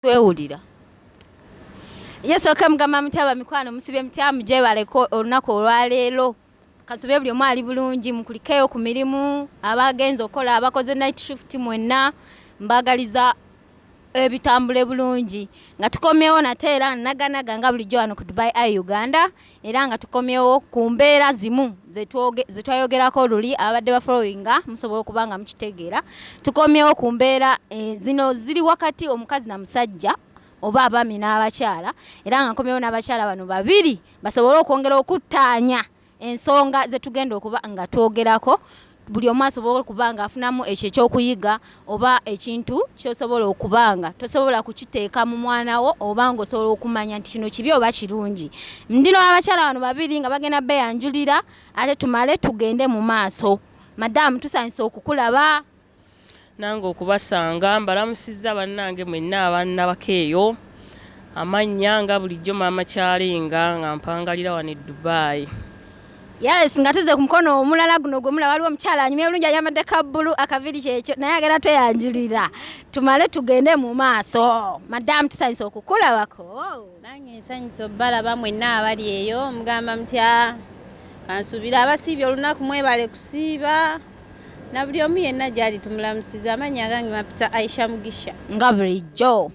Twewulira. Yes, okamugamba mutaba mikwano musibe mutyamu gye baleko olunaku olwaleero. Kasube buli omu ali bulungi mukulikeyo ku mirimu abagenza okola abakoze night shift mwenna mbagaliza ebitambule bulungi nga tukomyewo nateera naganaga nga bulijjo wano ku Dubai Eye Uganda era nga tukomyewo ku mbeera zimu zetwayogerako luli abadde bafollowinga musobola okubanga mukitegeera tukomyewo ku mbeera zino ziri wakati omukazi na musajja oba abaami n'abakyala era nga nkomyewo n'abakyala bano babiri basobole okwongera okuttaanya ensonga zetugenda okuba nga twogerako buli omu asobola okubanga afunamu ekyo ekyokuyiga oba ekintu kyosobola okubanga tosobola kukiteeka mu mwana wo oba nga osobola okumanya nti kino kibi oba kirungi. Ndino abakyala bano babiri nga bagenda beyanjulira ate tumale tugende mu maaso. Madamu tusanyise okukulaba. Nange okubasanga mbalamusizza bannange mwenna abannabakeeyo amannya nga bulijjo maama Kyalinga nga mpangalira wano e Dubai. Yes, nga tuze ku mukono omulala guno gwe mulaba waliwo omukyala anyumye bulungi ayambadde kabbulu akaviri kyekyo naye agenda tweyanjulira tumale tugende mu maaso. Madamu tusanyise okukulabako. Nange nsanyise obbalaba mwenna abali eyo mugamba mutya kansuubira abasiibye olunaku mwebale kusiiba na buli omu yenna gyali tumulamusiza amannya gange Mapita Aisha Mugisha nga bulijjo.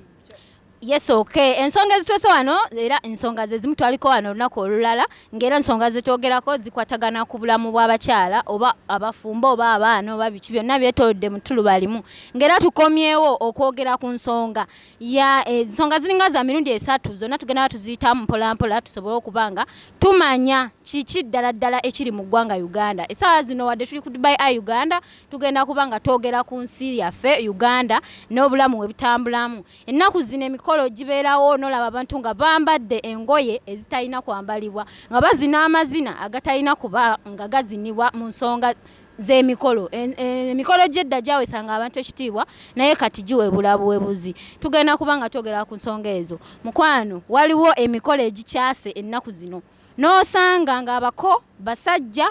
Yes, okay. Ensonga zitwese wano era ensonga ze zimu twaliko wano olunaku olulala ng'era ensonga zetwogerako zikwatagana ku bulamu bw'abakyala oba abafumbo oba abaana oba biki byonna byetoolodde mu ttulu balimu ng'era tukomyewo okwogera ku nsonga ya ensonga ziringa za mirundi 3 zonna tugenda tuziyitamu mpolampola tusobole okubanga tumanya kiki ddala ekiri mu ggwanga Uganda. Essaawa zino wadde tuli ku Dubai Eye Uganda tugenda kubanga twogera ku nsi yaffe Uganda n'obulamu we butambulamu. Ennaku zino emikolo gibeerawo n'olaba abantu nga bambadde engoye ezitalina kwambalibwa nga bazina amazina agatalina kuba nga gazinibwa mu nsonga z'emikolo. Emikolo gy'edda gyawesanga abantu ekitiibwa naye kati giwebula buwebuzi. Tugenda kubanga twogera ku nsonga ezo. Mukwano waliwo emikolo egikyase ennaku zino n'osanga nga abako basajja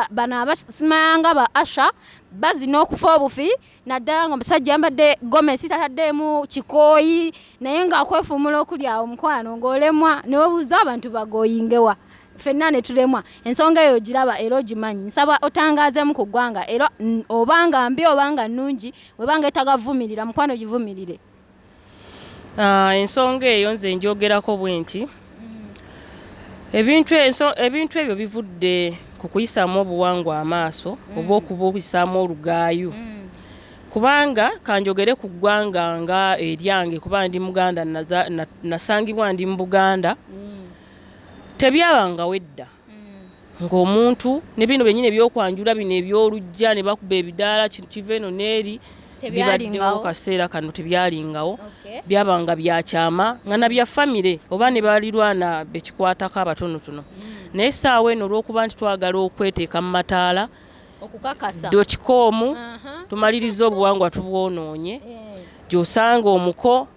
bano abasimanga ba Asha bazina okufa obufi naddala nga omusajja yambadde gomesi tataddeemu kikooyi naye ng'akwefumula okulya omukwano ng'olemwa ne webuuza abantu bagoyingewa ffenna ne tulemwa. Ensonga eyo giraba era ogimanyi nsaba otangaazeemu ku ggwanga era obanga mbi obanga nnungi webanga etagavumirira mukwano givumirire. Ensonga eyo nze njogerako bwe nti ebintu ebyo bivudde ku kuyisaamu obuwangwa amaaso oba okubuyisaamu olugaayu kubanga kanjogere ku ggwanga nga eryange kuba ndi Muganda nasangibwa ndi mu Buganda tebyabangawo edda ng'omuntu ne bino byennyini ebyokwanjula bino ebyolujja ne bakuba ebidaala kiva eno n'eri bibaddewo kaseera kano tebyalingawo byabanga byakyama nga na bya famire oba ne balirwana bekikwatako abatonotono naye essaawa eno olw'okuba nti twagala okweteeka mu mataala okukakasa dokikoomu tumaliriza obuwangwa tubwonoonye gy'osanga omuko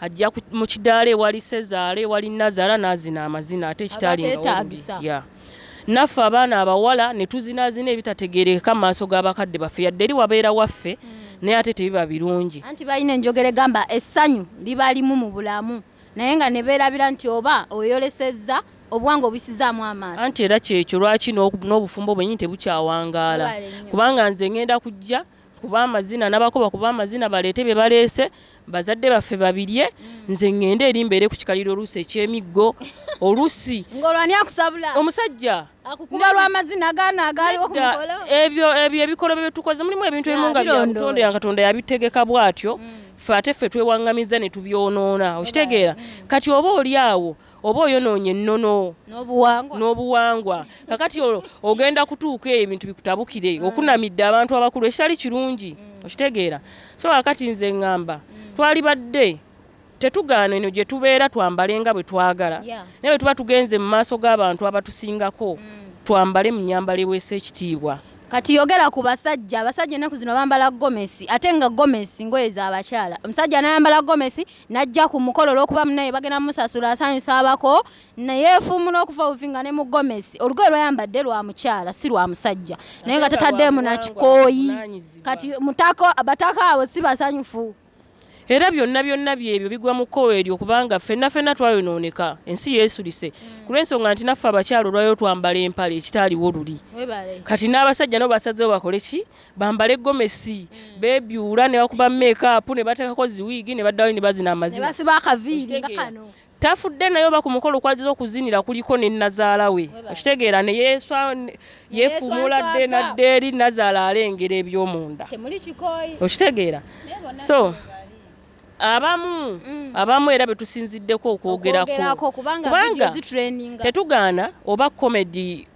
ajja mu kidaala ewali Sezaala ewali Nazara n'azina amazina ate ekitalingawo naffe abaana abawala ne tuzinazina ebitategeereka mu maaso g'abakadde baffe yadde eri wabeera waffe naye ate tebiba birungi. Anti balina enjogere gamba essanyu libalimu mu bulamu naye nga ne beerabira nti oba oyolesezza obuwangwa obisizaamu amaaso. Anti era kyekyo lwaki n'obufumbo bwennyini tebukyawangaala kubanga nze ngenda kujja kuba amazina n'abakoba kuba amazina baleete bye baleese bazadde baffe babirye nze ngende eri mbeere ku kikaliro oluusi eky'emiggo oluusi ng'olwani akusabula omusajja akukuba lw'amazina agaana agaaliwo ku mukolo ebyo ebikolo bye tukoze mulimu ebintu ebimu nga bya Katonda yabitegeka bw'atyo ffe ate ffe twewaŋŋamiza ne tubyonoona okitegeera kati oba oli awo oba oyonoonye ennono n'obuwangwa kakati ogenda kutuuka ebintu bikutabukire okunamidde abantu abakulu ekitali kirungi okitegeera so kakati nze ŋŋamba twali badde tetugaana eno gye tubeera twambale nga bwe twagala naye bwe tuba tugenze mu maaso g'abantu abatusingako twambale mu nnyambala eweesa ekitiibwa. Kati yogera ku basajja ennaku zino bambala gomesi ate nga gomesi ngoye z'abakyala. Omusajja n'ayambala gomesi n'ajja ku mukolo olw'okuba munaye bagenda musasula asanyusa abako neyeefumula okuva obuvinga ne mu gomesi olugoye lwayambadde lwa mukyala si lwa musajja naye nga tataddeemu na kikooyi kati abataka abo si basanyufu. era byonna byebyo bigwa mu kkowe eryo kubanga ffenna twayonooneka ensi yeesulise kulw'ensonga nti naffe abakyalo olwayo twambala empale ekitaaliwo luli kati n'abasajja nabo basazeewo bakole ki bambale gomesi beebyula ne bakuba make-up ne bateekako ziwiigi ne baddayo ne bazina amazina tafudde naye oba ku mukolo kwaziza okuzinira kuliko ne nazaala we okitegeera ne yeefuumula dde nadde eri nazaala alengera eby'omunda okitegeera so abamu era betusinziddeko okwogerako kubanga tetugaana oba komedi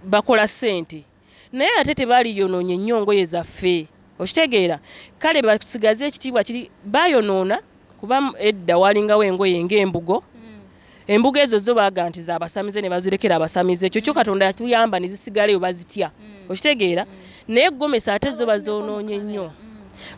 bakola ssente naye ate tebaliyonoonye nnyo engoye zaffe okitegeera kale basigaze ekitiibwa kiri bayonoona kuba edda walingawo engoye ng'embugo embugo ezo zo baga nti zaabasamize ne bazirekera abasamize ekyo kyo Katonda yatuyamba ne zisigaleyo bazitya okitegeera naye gomesi ate zo bazoonoonye nnyo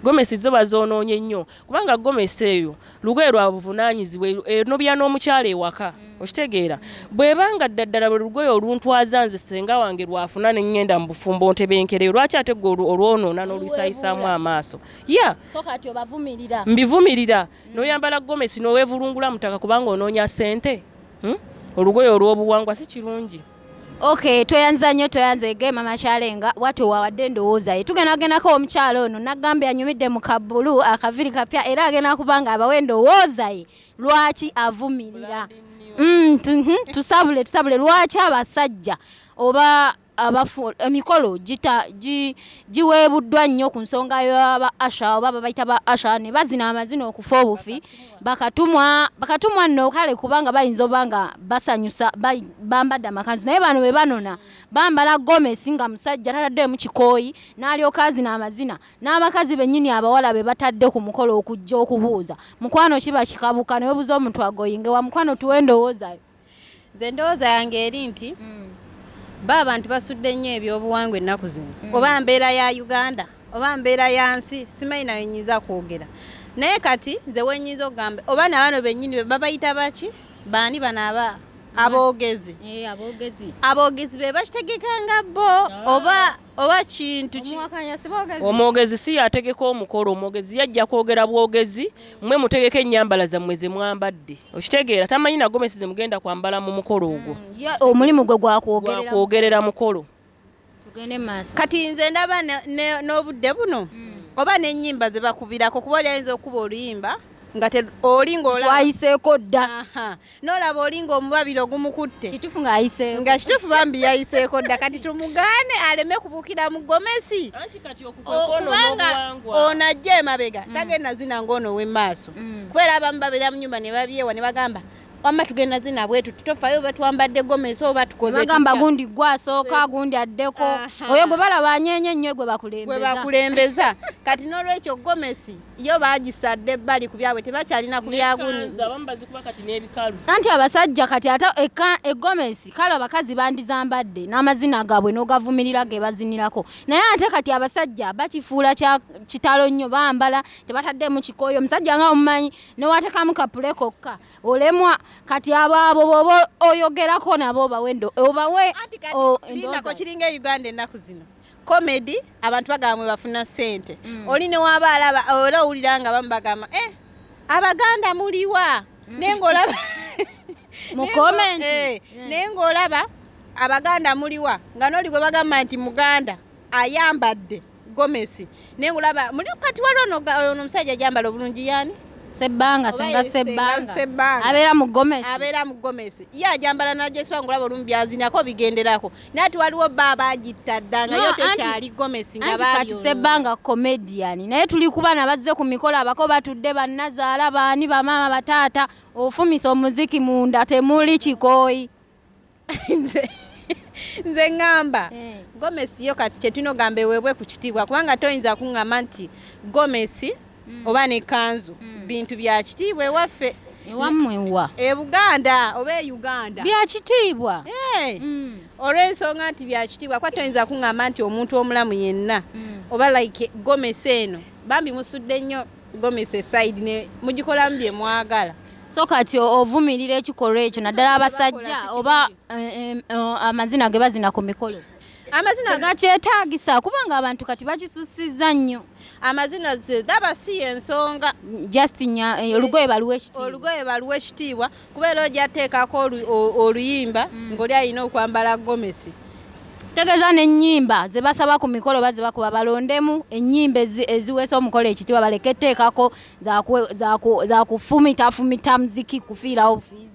gomesi zo bazoonoonye nnyo kubanga gomesi eyo lugoye lwa buvunaanyizibwa enobya n'omukyala ewaka okitegeera bwebanga ddala lwe lugoye oluntwaza nze senga wange lwafuna ne ngenda mu bufumbo ntebenkereyo lwaki ate gwe olwonoona n'olusayisaamu amaaso mbivumirira n'oyambala gomesi n'oweevulungula mutaka kubanga onoonya ssente olugoye olw'obuwangwa si kirungi. Okay, toyanza nnyo toyanzege mama Kyalenga watu wawadde ndowooza ye tugenagenako omukyalo ono nagambye anyumidde mu kabbulu akaviri kapya era agenda kubanga abawe ndowooza ye lwaki avumirira tusabule lwaki abasajja oba emikolo giweebuddwa nnyo ku nsonga y'aba asha oba babayita ba asha ne bazina amazina okufa obufi bakatumwa nno kale kubanga bayinza obanga basanyusa bambadde amakanzu naye bano be banona bambala gomesi nga musajja tataddemu kikooyi n'alyoka azina amazina n'abakazi bennyini abawala be batadde ku mukolo okujja okubuuza mukwano kiba kikabuka ne webuza omuntu agoyinge wa mukwano tuwe ndowoozayo. Nze ndowooza yange eri nti abantu basudde nnyo ebyobuwangwa ennaku zino oba mbeera ya Uganda oba mbeera ya nsi simanyi nayo nyinza kwogera naye kati nze wenyinza okugamba oba nabano bennyini babayita baki baani bano aboogezi be bakitegekanga bo oba kintu omwogezi si yategeka omukolo omwogezi yajja kwogera bwogezi mmwe mutegeka ennyambala zammwe ze mwambadde okitegeera tamanyi na gomesi ze mugenda kwambala mu mukolo ogwo omulimu gwe gwakwogerera mukolo kati nze ndaba n'obudde buno oba n'ennyimba ze bakubirako kuba olyayinza okuba oluyimba nga olinga twayiseeko dda n'olaba olinga omubabiro ogumukutte kituufu ng'ayiseeko nga kituufu bambi yayiseeko dda kati tumugaane aleme kubuukira mu gomesi kubanga ono ajja emabega tagenda zina ng'ono ow'emmaaso kubera abamu babeera mu nnyumba ne babyewa ne bagamba wamma tugenda zina bwetu tutofayo batwambadde gomesi oba tukoze bagamba gundi gwasooka gundi addeko oyo gwe balaba anyenye nnyo gwe bakulembeza kati n'olwekyo gomesi yo baagisadde ebbali ku byabwe tebakyalina ku byagundi anti abasajja kati ate egomesi kale abakazi bandizambadde n'amazina gaabwe n'ogavumirira ge bazinirako naye ate kati abasajja bakifuula kitalo nnyo bambala tebataddemu kikooyo omusajja nga omumanyi newaatekamu kapule kokka olemwa kati abo boba oyogerako nabo obawe lindako kiringa Uganda ennaku zino komedi abantu bagamba bafuna ssente oli ne waba alaba ola owulira nga bamu bagamba abaganda muliwa naye ng'olaba mu komenti naye ng'olaba abaganda muliwa nga n'oli gwe bagamba nti muganda ayambadde gomesi naye ng'olaba muli kati waliwo ono omusajja ajambala obulungi yani Sebbanga senga sebbanga abeera mu gomesi ye ajambala najeswa ngulaba olumbi azinako bigenderako nati waliwo baba agittaddanga yo tekyali gomesi nga bali kati sebbanga comedian naye tuli kubana bazze ku mikolo abako batudde bannazaala baani bamama bataata ofumisa omuziki munda temuli kikooyi nze ngamba gomesi yo kati kyetulina ogamba eweebwe ku kitiibwa kubanga toyinza kuŋŋamba nti gomesi oba ne kanzu bintu bya kitiibwa ewaffe ewammwewa Buganda oba Uganda bya kitiibwa olw'ensonga nti bya kitiibwa kwa toyinza kuŋŋamba nti omuntu omulamu yenna oba like gomesi eno bambi musudde nnyo gomesi eside ne mugikolamu bye mwagala so kati ovumirira ekikolwa ekyo naddala abasajja oba amazina ge bazina ku mikolo amazina gakyetaagisa kubanga abantu kati bakisusiza nnyo. Amazina daba si ensonga. Just olugoye baluwa ekitiibwa kubeera ojja teekako oluyimba ng'oli alina okwambala gomesi. Tegeeza n'ennyimba ze basaba ku mikolo bazibakuba balondemu ennyimba eziweesa omukolo ekitiibwa baleke teekako za kufumita muziki kufiirawo bufiizi.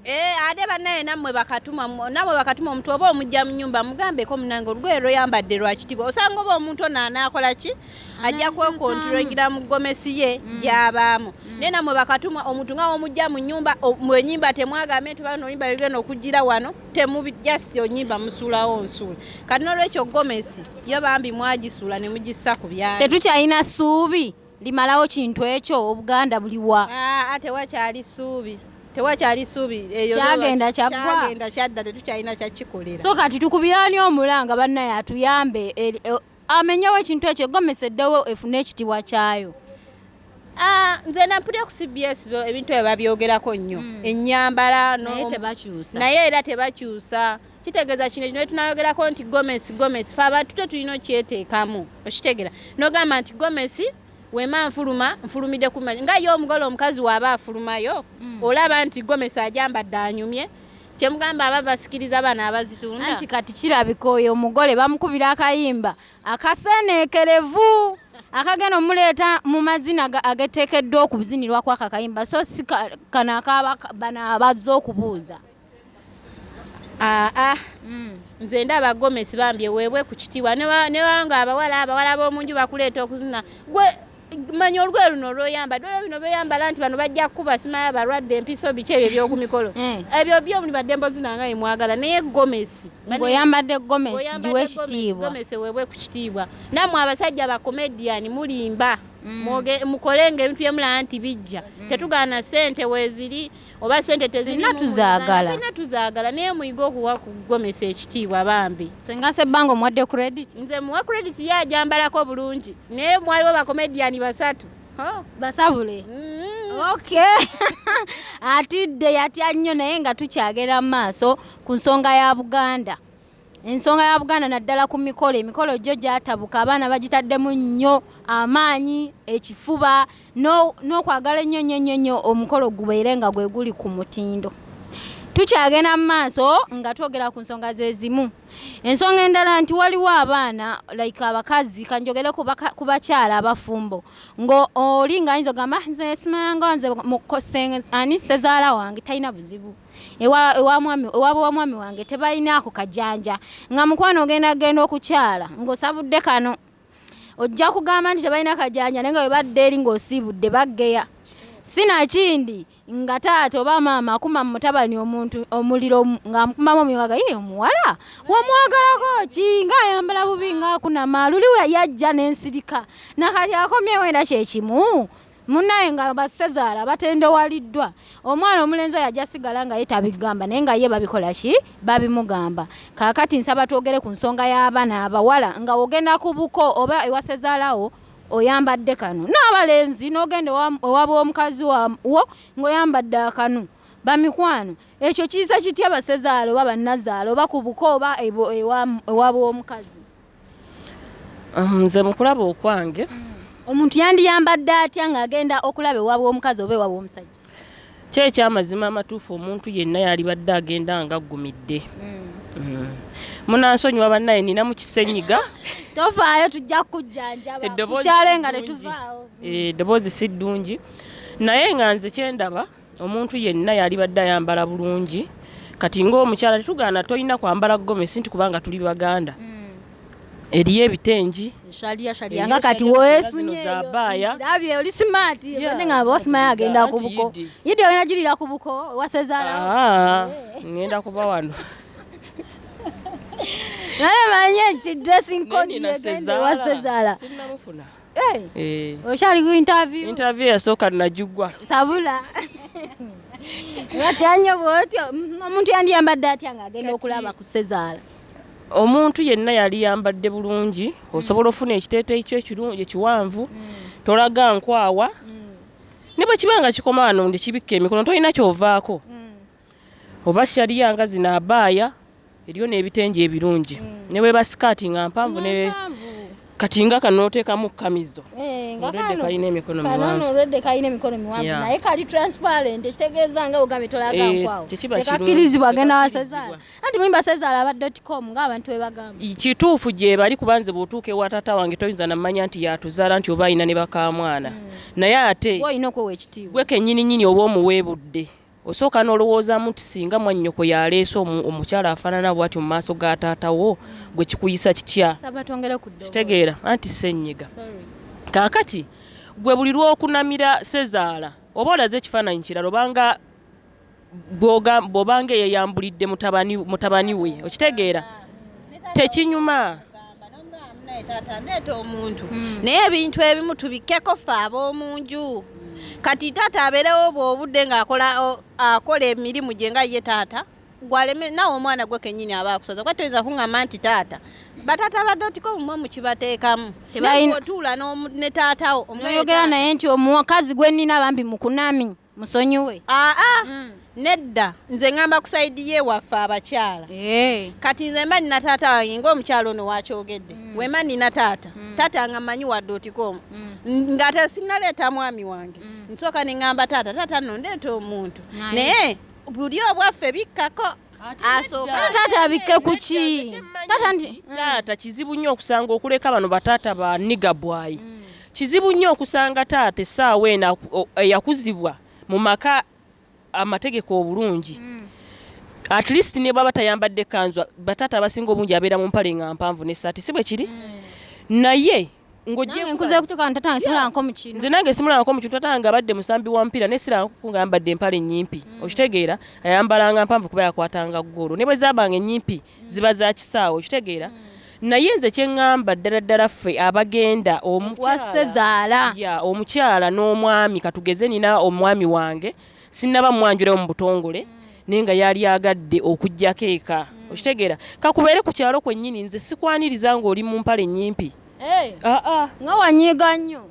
Ate bannaye nammwe bakatuma omuntu oba omujja mu nnyumba mugambeko munange olugoye lw'oyambadde lwa kitiibwa. Osanga oba omuntu ono anaakola ki ajja kwekontrolingira mu gomesi ye gy'abaamu. Naye nammwe bakatuma omuntu nga omujja mu nnyumba ennyimba temwagambe nti bano ennyimba yogenda okugira wano temubijasi onnyimba musuulawo nsuula. Kati n'olwekyo gomesi yo bambi mwagisuula ne mugissa ku byalo. Tetukyalina ssuubi limalawo kintu ekyo Obuganda buliwa. Tewakyali ssuubi. Tewakyali ssuubi eyo kyagenda kyadda tetukyalina kyakikolera. So kati tukubirani omulanga bannaye atuyambe amenyewo ekintu ekyo gomesi eddewo efune ekitiibwa kyayo. Nze nampulira ku CBS ebintu ebyo babyogerako nnyo. Ennyambala naye era tebakyusa. Kitegeeza kino tunayogerako nti gomesi fe abantu tetulina okyeteekamu okitegeera n'ogamba nti gomesi wema nfulumidde ku nga ye omugole omukazi waaba afulumayo olaba nti gomesi ajambadde anyumye kyemugamba aba basikiriza bana abazitunda anti kati kirabika oyo omugole bamukubira akayimba akaseeneekerevu akagenda omuleeta mu mazina ageteekeddwa okuzinirwa kwako akayimba so si kano akaaba bana abazze okubuuza. Nze ndaba gomesi bambye weebwe ku kitiibwa ne wanga abawala b'omunju bakuleeta okuzina gwe manya olugoye luno olw'oyambadde olwo bino beyambala nti bano bajja kukuba simaya balwadde empiso biki ebyo eby'oku mikolo ebyo byo mulibadde mbozina nga mwagala naye gomesi ng'oyambadde gomesi giwe ekitiibwa. Gomesi weebwe ku kitiibwa. Nammwe abasajja ba comedian mulimba mukolenga ebintu byemulaba nti bijja tetugaana ssente weeziri oba ssente tezirimu tuzaagala naye muyiga okuwa ku gomesi ekitiibwa bambi. Senga sebbanga omuwadde credit? Nze muwa credit ye ajambalako bulungi naye mwaliwo bakomediani basatu basabule. Okay. Atidde yatya nnyo naye nga tukyagera mu maaso ku nsonga ya Buganda. Ensonga ya Buganda naddala ku emikolo gyo gyatabuka abaana bagitaddemu nnyo amaanyi ekifuba n'okwagala ennyo omukolo gubeere nga gwe guli ku mutindo. Tukyagenda mu maaso nga twogera ku nsonga ze zimu. Ensonga endala nti waliwo abaana like abakazi kanjogere ku bakyala abafumbo oli ng'ayinza ogamba nze simanga nze ani sezaala wange talina buzibu ewa mwami wange tebalinaako kajanja nga mukwano ogenda okukyala ng'osabudde kano ojja kugamba nti tebalina kajanja naye nga bwe badde eri ng'osiibudde baggeya. Sinakindi nga taata oba maama akuma mu mutabani omuntu omuliro nga amukumamu omuyagaga ye omuwala wamwagalako ki ng'ayambala bubi ng'akunama luli yajja n'ensirika nakati akomyewo era kyekimu munnaye nga basezaala batendewaliddwa omwana omulenzi yajja sigala nga ye tabigamba naye nga ye babikola ki babimugamba. Kaakati nsaba twogere ku nsonga y'abaana abawala nga ogenda ku buko oba ewasezaalawo oyambadde kanu n'abalenzi n'ogenda ewaba omukazi wo ng'oyambadde akanu bamikwano ekyo kiyisa kitya basezaala oba bannazaala oba ku buko oba ewaba omukazi. Nze mukulaba okwange omuntu yandiyambadde atya ng'agenda okulaba ewaba omukazi oba ewaba omusajja. Kyekyamazima amatuufu omuntu yenna yalibadde agenda nga aggumidde. Munansonyiwa bannaye nina mu kisenyiga tofaayo tujja kujjanjaba kukyale nga tetuvaawo. Eddoboozi si ddungi naye nga nze kyendaba omuntu yenna yalibadde ayambala bulungi kati ng'omukyala tetugaana tolina kwambala gomesi nti kubanga tuli Baganda. Eriyo ebitengi shalia nga kati weesunye labye oli smart yone nga bosimaya agenda ku buko yidi olina girira ku buko wasezaala ngenda kuba wano naye manye nti dressing code yegenda wasezaala sinnamufuna okyali ku interview yasooka najugwa sabula watyanyo bwotyo omuntu yandiyambadde atya ng'agenda okulaba ku sezaala. Omuntu yenna yali yambadde bulungi osobola ofuna ekiteeteeyi kyo ekirungi ekiwanvu tolaga nkwawa ne bwe kibanga kikoma wano ndi kibikka emikono tolina kyovaako oba sharia nga zino abaaya eriyo n'ebitengi ebirungi ne bwe basikaati nga mpanvu ne katinga kanoteekamu kamizo olwedde kalina emikono miwanvu naye kali transparent ekitegeeza nga ogambe tolaga nkwawo tekakkirizibwa agenda wasezaala anti muyimba sezaala aba.com ng'abantu bwe bagamba kituufu gye bali kubanze bw'otuuka ewa taata wange toyinza namanya nti yatuzaala nti oba ayina ne bakamwana naye ate olina okwewa ekitiibwa gwe kennyini oba omuweebudde osooka n'olowoozaamu nti singa mwannyoko yaleese omukyala afaanana bw'atyo mu maaso ga taatawo gwe kikuyisa kitya kitegeera anti ssenyiga kaakati gwe buli lw'okunamira sezaala oba olaze ekifaananyi kirala bw'obanga yeyambulidde mutabani we okitegeera tekinyuma ndeeta omuntu naye ebintu ebimu tubikkeko ffe ab'omunju kati taata abeerewo bw'obudde ng'akola emirimu gye nga ye taata gwaleme nawe omwana gwe kennyini aba akusoza kuba toyinza kuŋŋamba nti taata bataata ba.com mwe mukibateekamu otuula ne taatawo oyogera naye nti omukazi gwe nnina bambi mukunami musonyiwe nedda nze ngamba ku sayidi ye waffe abakyala kati nze mba nina taata wange ng'omukyala ono wakyogedde wemba nina taata taata nga mmanyi wa.com ng'ate sinnaleeta mwami wange nsooka ne ŋŋamba taata nno ndeeta omuntu naye buli obwaffe bikkako taata abikke ku ki taata kizibu nnyo okusanga okuleka bano bataata ba niga bwayi kizibu nnyo okusanga taata essaawa eno eyakuzibwa mu maka amategeko obulungi at least ne baba tayambadde kanzu bataata abasinga obungi abeera mu mpale nga mpanvu n'essaati si bwe kiri naye nze nange simulanko mu kintu taata nga abadde musambi wa mupiira ne siranko nga yambadde empale ennyimpi okitegeera ayambalanga mpanvu kuba yakwatanga ggoolo ne bwe zaabanga ennyimpi ziba za kisaawe okitegeera naye nze kyeŋŋamba ddala ffe abagenda omukyala n'omwami katugeze nina omwami wange sinnaba mwanjulewo mu butongole naye nga yali agadde okujjako eka okitegeera kakubeere ku kyalo kwennyini nze sikwaniriza ng'oli mu mpale ennyimpi nga wanyiiga nnyo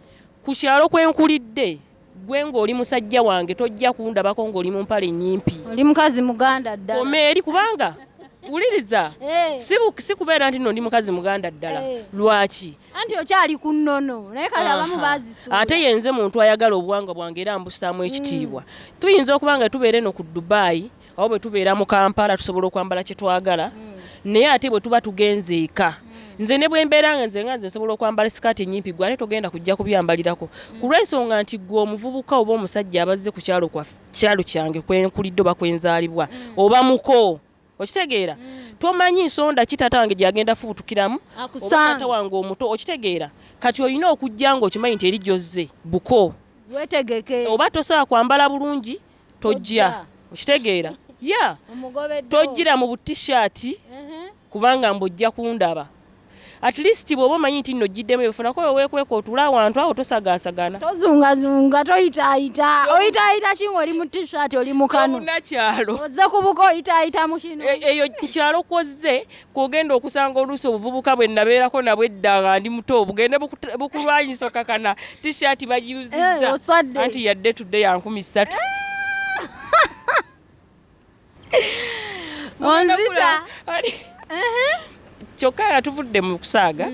ku kyalo kwenkulidde gwe ng'oli musajja wange tojja kundabako ng'oli mu mpale ennyimpi oli mukazi muganda ddala omeeri kubanga wuliriza si kubeera nti nno ndi mukazi muganda ddala lwaki anti okyali ku nnono naye kale abamu baazisuula ate yenze muntu ayagala obuwangwa bwange era mbussaamu ekitiibwa tuyinza okuba nga tubeere no ku Dubai oba bwe tubeera mu Kampala tusobola okwambala kye twagala naye ate bwe tuba tugenze eka nze ne bwe mbeera nga nze nsobola okwambala sikaati ennyimpi gwe ate togenda kujja kubyambalirako ku lw'ensonga nti gwe omuvubuka oba omusajja abazze ku kyalo kyange kwenkulidde oba kwenzaalibwa oba muko okitegeera tomanyi nsonda ki taata wange gyagenda fubutukiramu oba taata wange omuto okitegeera kati olina okujja ng'okimanyi nti eri gyozze buko wetegeke oba tosobola kwambala bulungi tojja okitegeera tojjira mu butishaati kubanga mbojja kundaba at least bw'oba omanyi nti nno giddemu ebifunako weweekweka otula awantu awo tosagaasagana tozungazunga toyitaayita oyitaayita kinga oli mu tishaati oli mukano munakyalo ozze kubuka oyitaayita mu kino eyo ku kyalo kwozze kwogenda okusanga oluusi obuvubuka bwe nabeerako nabwo edda nga ndi muto bugende bukulwanyisa kakana tishaati bagiyuzizza anti yadde tudde ya 1300 onzita kyokka era tuvudde mu kusaaga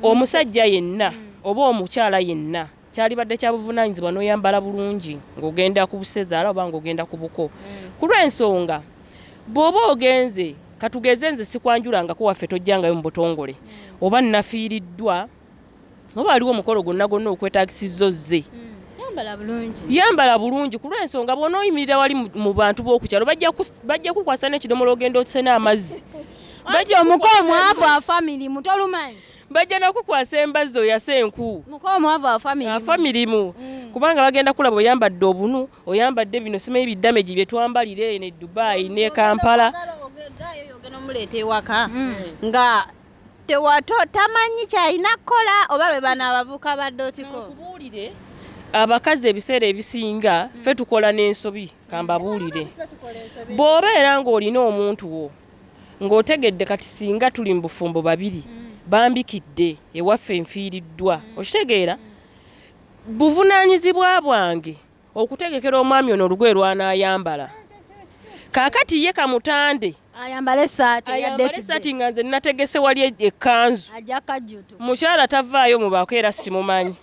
omusajja yenna oba omukyala yenna kyalibadde kya buvunaanyizibwa n'oyambala bulungi ng'ogenda ku busezaala oba ng'ogenda ku buko ku lw'ensonga bw'oba ogenze katugeze nze sikwanjulangako waffe tojjangayo mu butongole oba nnafiiriddwa oba aliwo omukolo gonna okwetaagisiza ozze yambala bulungi ku lw'ensonga bw'onooyimirira wali mu bantu b'okukyalo bajja kukwasa n'ekidomola ogenda otisena amazzi bajja omuko omwavu wa family mutolumanyi bajja nakukwasa embazzi oyase enku muko omwavu wa family mu kubanga bagenda kulaba oyambadde obunu oyambadde bino simanyi biddamegi bye twambalire ne Dubai ne Kampala ogenda omuleeta ewaka nga tamanyi kyalina kukola oba be bano abavuka ba .com abakazi ebiseera ebisinga ffe tukola n'ensobi kambabuulire bw'obeera ng'olina omuntu wo ng'otegedde kati singa tuli mu bufumbo babiri bambikidde ewaffe nfiiriddwa okitegeera buvunaanyizibwa bwange okutegekera omwami ono olugoye lw'anaayambala kaakati ye kamutande ayambala essaati ayambala essaati nga nze nategese wali ekkanzu ajja kajuto mukyala tavaayo mu baako era simumanyi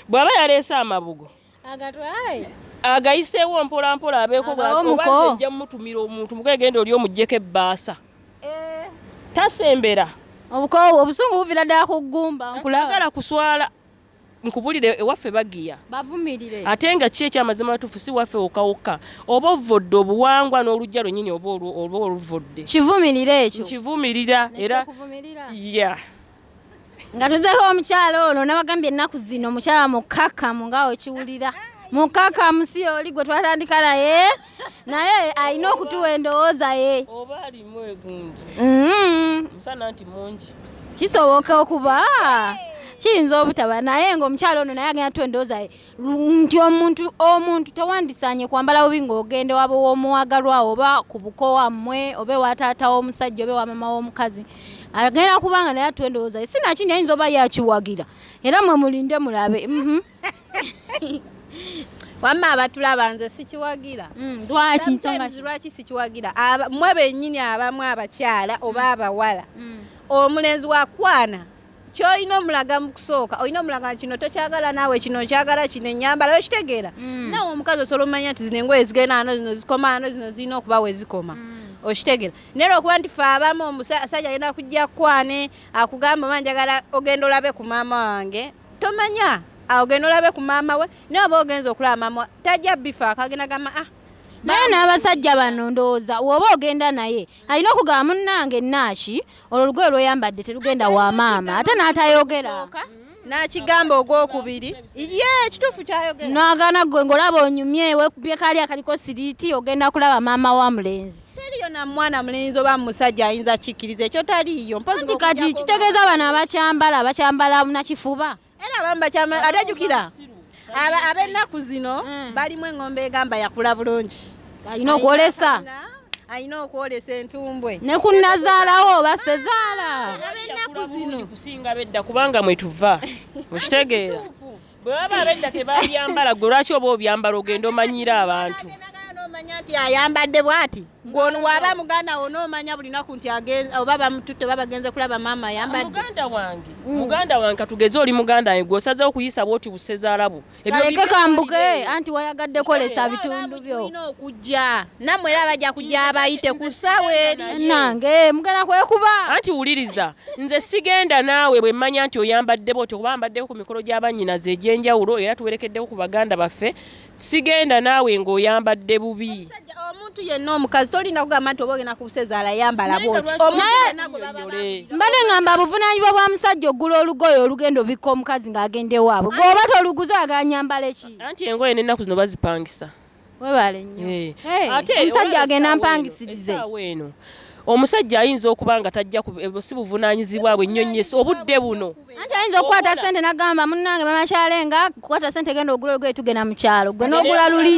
bw'aba yaleese amabugo agatwaye agayiseewo mpola mpola abeeko oba nzejja mutumira omuntu mugegenda oli omuggyeko ebbaasa tasembera obusungu buvira ddala ku ggumba nkulagala kuswala nkubulire ewaffe bagiya bavumirire ate nga ki ekyamazima matuufu si waffe wokawokka oba ovodde obuwangwa n'olujja lwennyini oba oluvodde kivumirire ekyo nkivumirira era ya nga tuzeeko omukyalo ono nabagambye ennaku zino omukyala mukakamu nga okiwulira mukakamu si oli gwe twatandika naye alina okutuwa endowooza ye oba alimu egundi musana nti mungi kisoboka okuba kiyinza obutaba naye ng'omukyalo ono naye agenda tuwa endowooza ye nti omuntu tewandisanye kwambala bubi ng'ogende waba w'omuwagalwa oba ku buko wammwe oba wa taata w'omusajja oba wa mama w'omukazi agenda kubanga naye atuwa endowooza ye sinakindi ayinza oba yakiwagira era mwe mulinde mulabe wamma abatulaba nze sikiwagira lwaki sikiwagira mwe bennyini abamu abakyala oba abawala omulenzi wakwana kyolina omulaga mu kusooka olina omulaga kino tokyagala naawe kino nkyagala kino ennyambala wekitegeera naawe omukazi osobola omanya nti zino engoye zigenda ano zino zikoma ano zino zirina okuba we zikoma okitegeera naye okuba nti fe abamu omusajja agenda kujja kwane akugamba oba njagala ogenda olabe ku maama wange tomanya ogenda olabe ku maama we naye oba ogenza okulaba maama tajja bifa akagenda gamba naye n'abasajja bano ndowooza woba ogenda naye alina okugaba munnange naaki olwo olugoye lweyambadde terugenda wa maama ate n'atayogera n'akigamba ogwokubiri kituufu kyayogera n'agaana gwe ng'olaba onyumye wekubye kali akaliko siriiti ogenda kulaba maama wa mulenzi teriyo na mwana mulenzi oba musajja ayinza kikkiriza ekyo taliiyo nti kati kitegeeza bano abakyambala nakifuba era abamu bakyambala ate jjukira ab'ennaku zino balimu engombe egamba yakula bulungi alina okwolesa alina okwolesa entumbwe ne ku nazaalawo oba sezaala ab'ennaku zino kusinga bedda kubanga mwe tuva okitegeera bwe baba abedda tebabyambala gwe lwaki oba obyambala ogenda omanyira abantu nomanya nti ayambadde bw'ati ng'ono waba muganda wo noomanya buli naku nti oba bamututte oba bagenze kulaba maama ayambadde muganda wange katugeze oli muganda wange gw'osazeewo okuyisa bw'oti busezaalabu aleke kambuke anti wayagadde kolesa bitundu byo tulina okujja nammwe era bajja kujja abayite ku ssaawa eri nange mugenda kwekuba anti wuliriza nze sigenda naawe bwe mmanya nti oyambadde bw'oti kuba mbaddewo ku mikolo gy'abannyinaze egy'enjawulo era tuwerekeddewo ku baganda baffe sigenda naawe ng'oyambadde bubi omuntu yenna omukazi tolina kugamba nti oba ogenda ku busezaala yambala bwoti mbadde ngamba buvunaanyizibwa bwa musajja oggula olugoye olugenda obikka omukazi ng'agende waabwe gweoba toluguze aganyambala eki anti engoye n'ennaku zino bazipangisa webale nnyo omusajja agenda mpangisirize eno omusajja ayinza okuba nga tajja si buvunaanyizibwa bwe nnyonnyesi obudde buno anti ayinza okukwata ssente n'agamba munnange mamakyale kukwata ssente genda ogula olugoye tugenda mu kyalo gwe n'ogula luli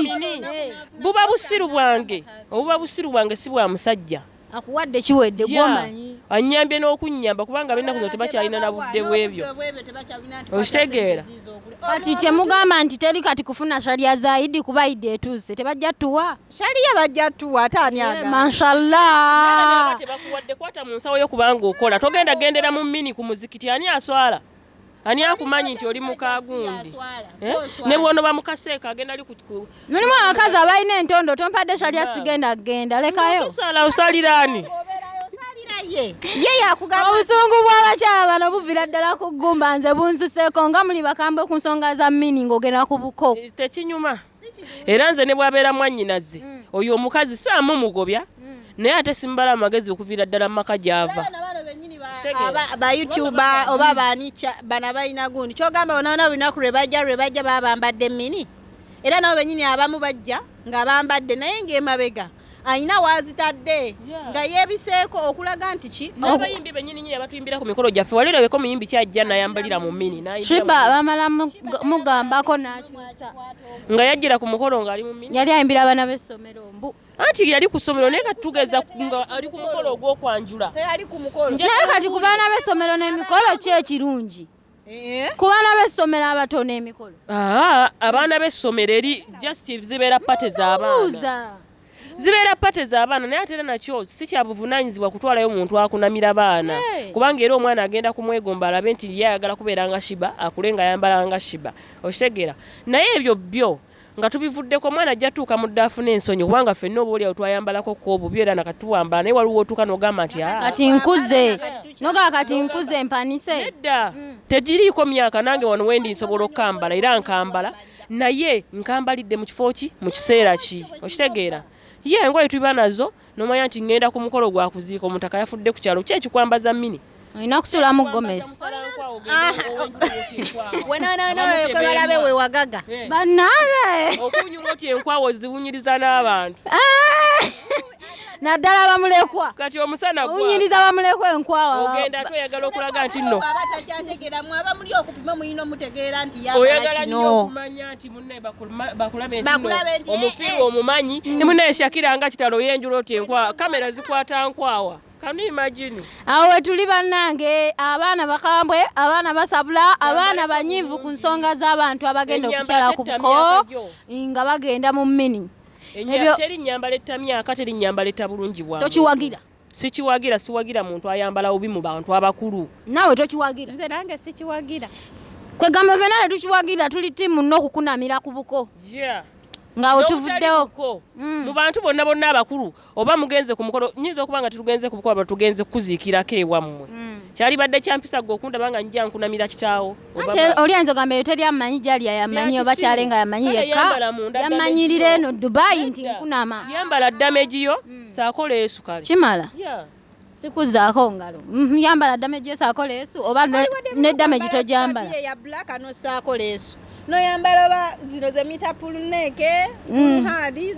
buba busiru bwange obuba busiru bwange si bwa musajja akuwadde kiwedde gwomanyi annyambye n'okunnyamba kubanga bennaku zino tebakyalina na budde bwebyo okitegeera kati kyemugamba nti teri kati kufuna sharia zaidi kuba idde etuuse tebajja tuwa sharia bajja tuwa ate ani agamba mashallah tebakuwadde kwata mu nsawo yo kubanga okola togenda gendera mu mini ku muzikiti ani aswala ani akumanyi nti oli mukagundi ne bwono bamukaseeka agenda ali mulimu abakazi abalina entondo tompadde sharia sigenda genda lekayo tosala osaliraani ye yakugamba obusungu bw'abakyala bano buvira ddala ku ggumba nze bunsuseeko nga muli bakambe ku nsonga za mini ng'ogenda ku buko tekinyuma era nze ne bwabeera mwannyinaze oyo omukazi saamu mugobya naye ate simbala amagezi okuviira ddala mu maka gy'ava bayoutuba oba banica bana balina gundi kyogamba bonaona olunaku lwe bajja baba bambadde mini era nabo benyini abamu bajja nga bambadde naye ng'emabega ayina wazitadde nga yeebiseeko okulaga nti ki abayimbi benyini nyini abatuyimbira ku mikolo gyaffe walirabeko muyimbi kyajja nayambalira mu mini shiba bamala mugambako n'akyusa nga yajjira ku mukolo ng'ali mu mini yali ayimbira abaana b'essomero mbu anti yali ku ssomero naye katugeza nga ali ku mukolo ogw'okwanjula teyali ku mukolo naye kati ku baana b'essomero n'emikolo ki ekirungi ku baana b'essomero abatono emikolo abaana b'essomero eri just zibeera pate z'abaana zibeera pate z'abaana naye ate era nakyo si kya buvunaanyizibwa kutwalayo omuntu akunamira baana kubanga era omwana agenda kumwegomba alabe nti ye ayagala kubeera nga shiba akule nga ayambala nga shiba okitegeera naye ebyo byo nga tubivuddeko mwana ajja tuuka mu ddaafu n'ensonyi kubanga ffenna oba oliawo twayambalako koobubi era nakatuwambala naye waliwo otuuka n'ogamba nti kati nkuze nogaa kati nkuze mpanise nedda tegiriiko myaka nange wano wendi nsobola okukambala era nkambala naye nkambalidde mu kifo ki mu kiseera ki okitegeera ye engoye tuba nazo nomanya nti ngenda ku mukolo gwa kuziika omutaka yafudde ku kyalo kyekikwambaza mini olina kusula mu gomesi balabe we wagaga banaale okunyula oti enkwawo ziwunyiriza n'abantu naddala bamulekwa kati omusana unyiriza bamulekwa enkwawa ogenda toyagala okulaga nti nno oyagala nnyo okumanya nti munne bakulabe nti nno omufiirwa omumanyi ne munne Shakira nga kitalo yenjula oti enkwawa kamera zikwata nkwawa. Can you imagine? Awe tuli bannange abaana bakambwe abaana basabula abaana banyivu ku nsonga z'abantu abagenda okukyala ku buko nga bagenda mu mini. Ebyo teri nnyambala ettamyaka teri nnyambala ettabulungi bwangu. Tokiwagira. Sikiwagira siwagira muntu ayambala obi mu bantu abakulu. Nawe tokiwagira. Nze nange sikiwagira. Kwe gamba venale tukiwagira tuli timu n'okukunamira ku buko. Yeah. Nga otuvuddewo mu bantu bonna bonna abakulu oba mugenze ku mukolo nyinza okubanga tugenze ku buko tugenze kuziikirako ewammwe kyali badde kyampisa gwe okundaba nga njja nkunamira kitaawo oli ayinza ogamba eyo teri amanyi gyali yamanyi oba kyalenga yamanyi yekka yamanyirira eno Dubai nti nkunama yambala damegiyo saako leesu kale kimala sikuzaako ngalo yambala damegiyo saako leesu oba ne damegi tojambala ya black ano saako leesu no yambala ba zino ze mita puluneke hadi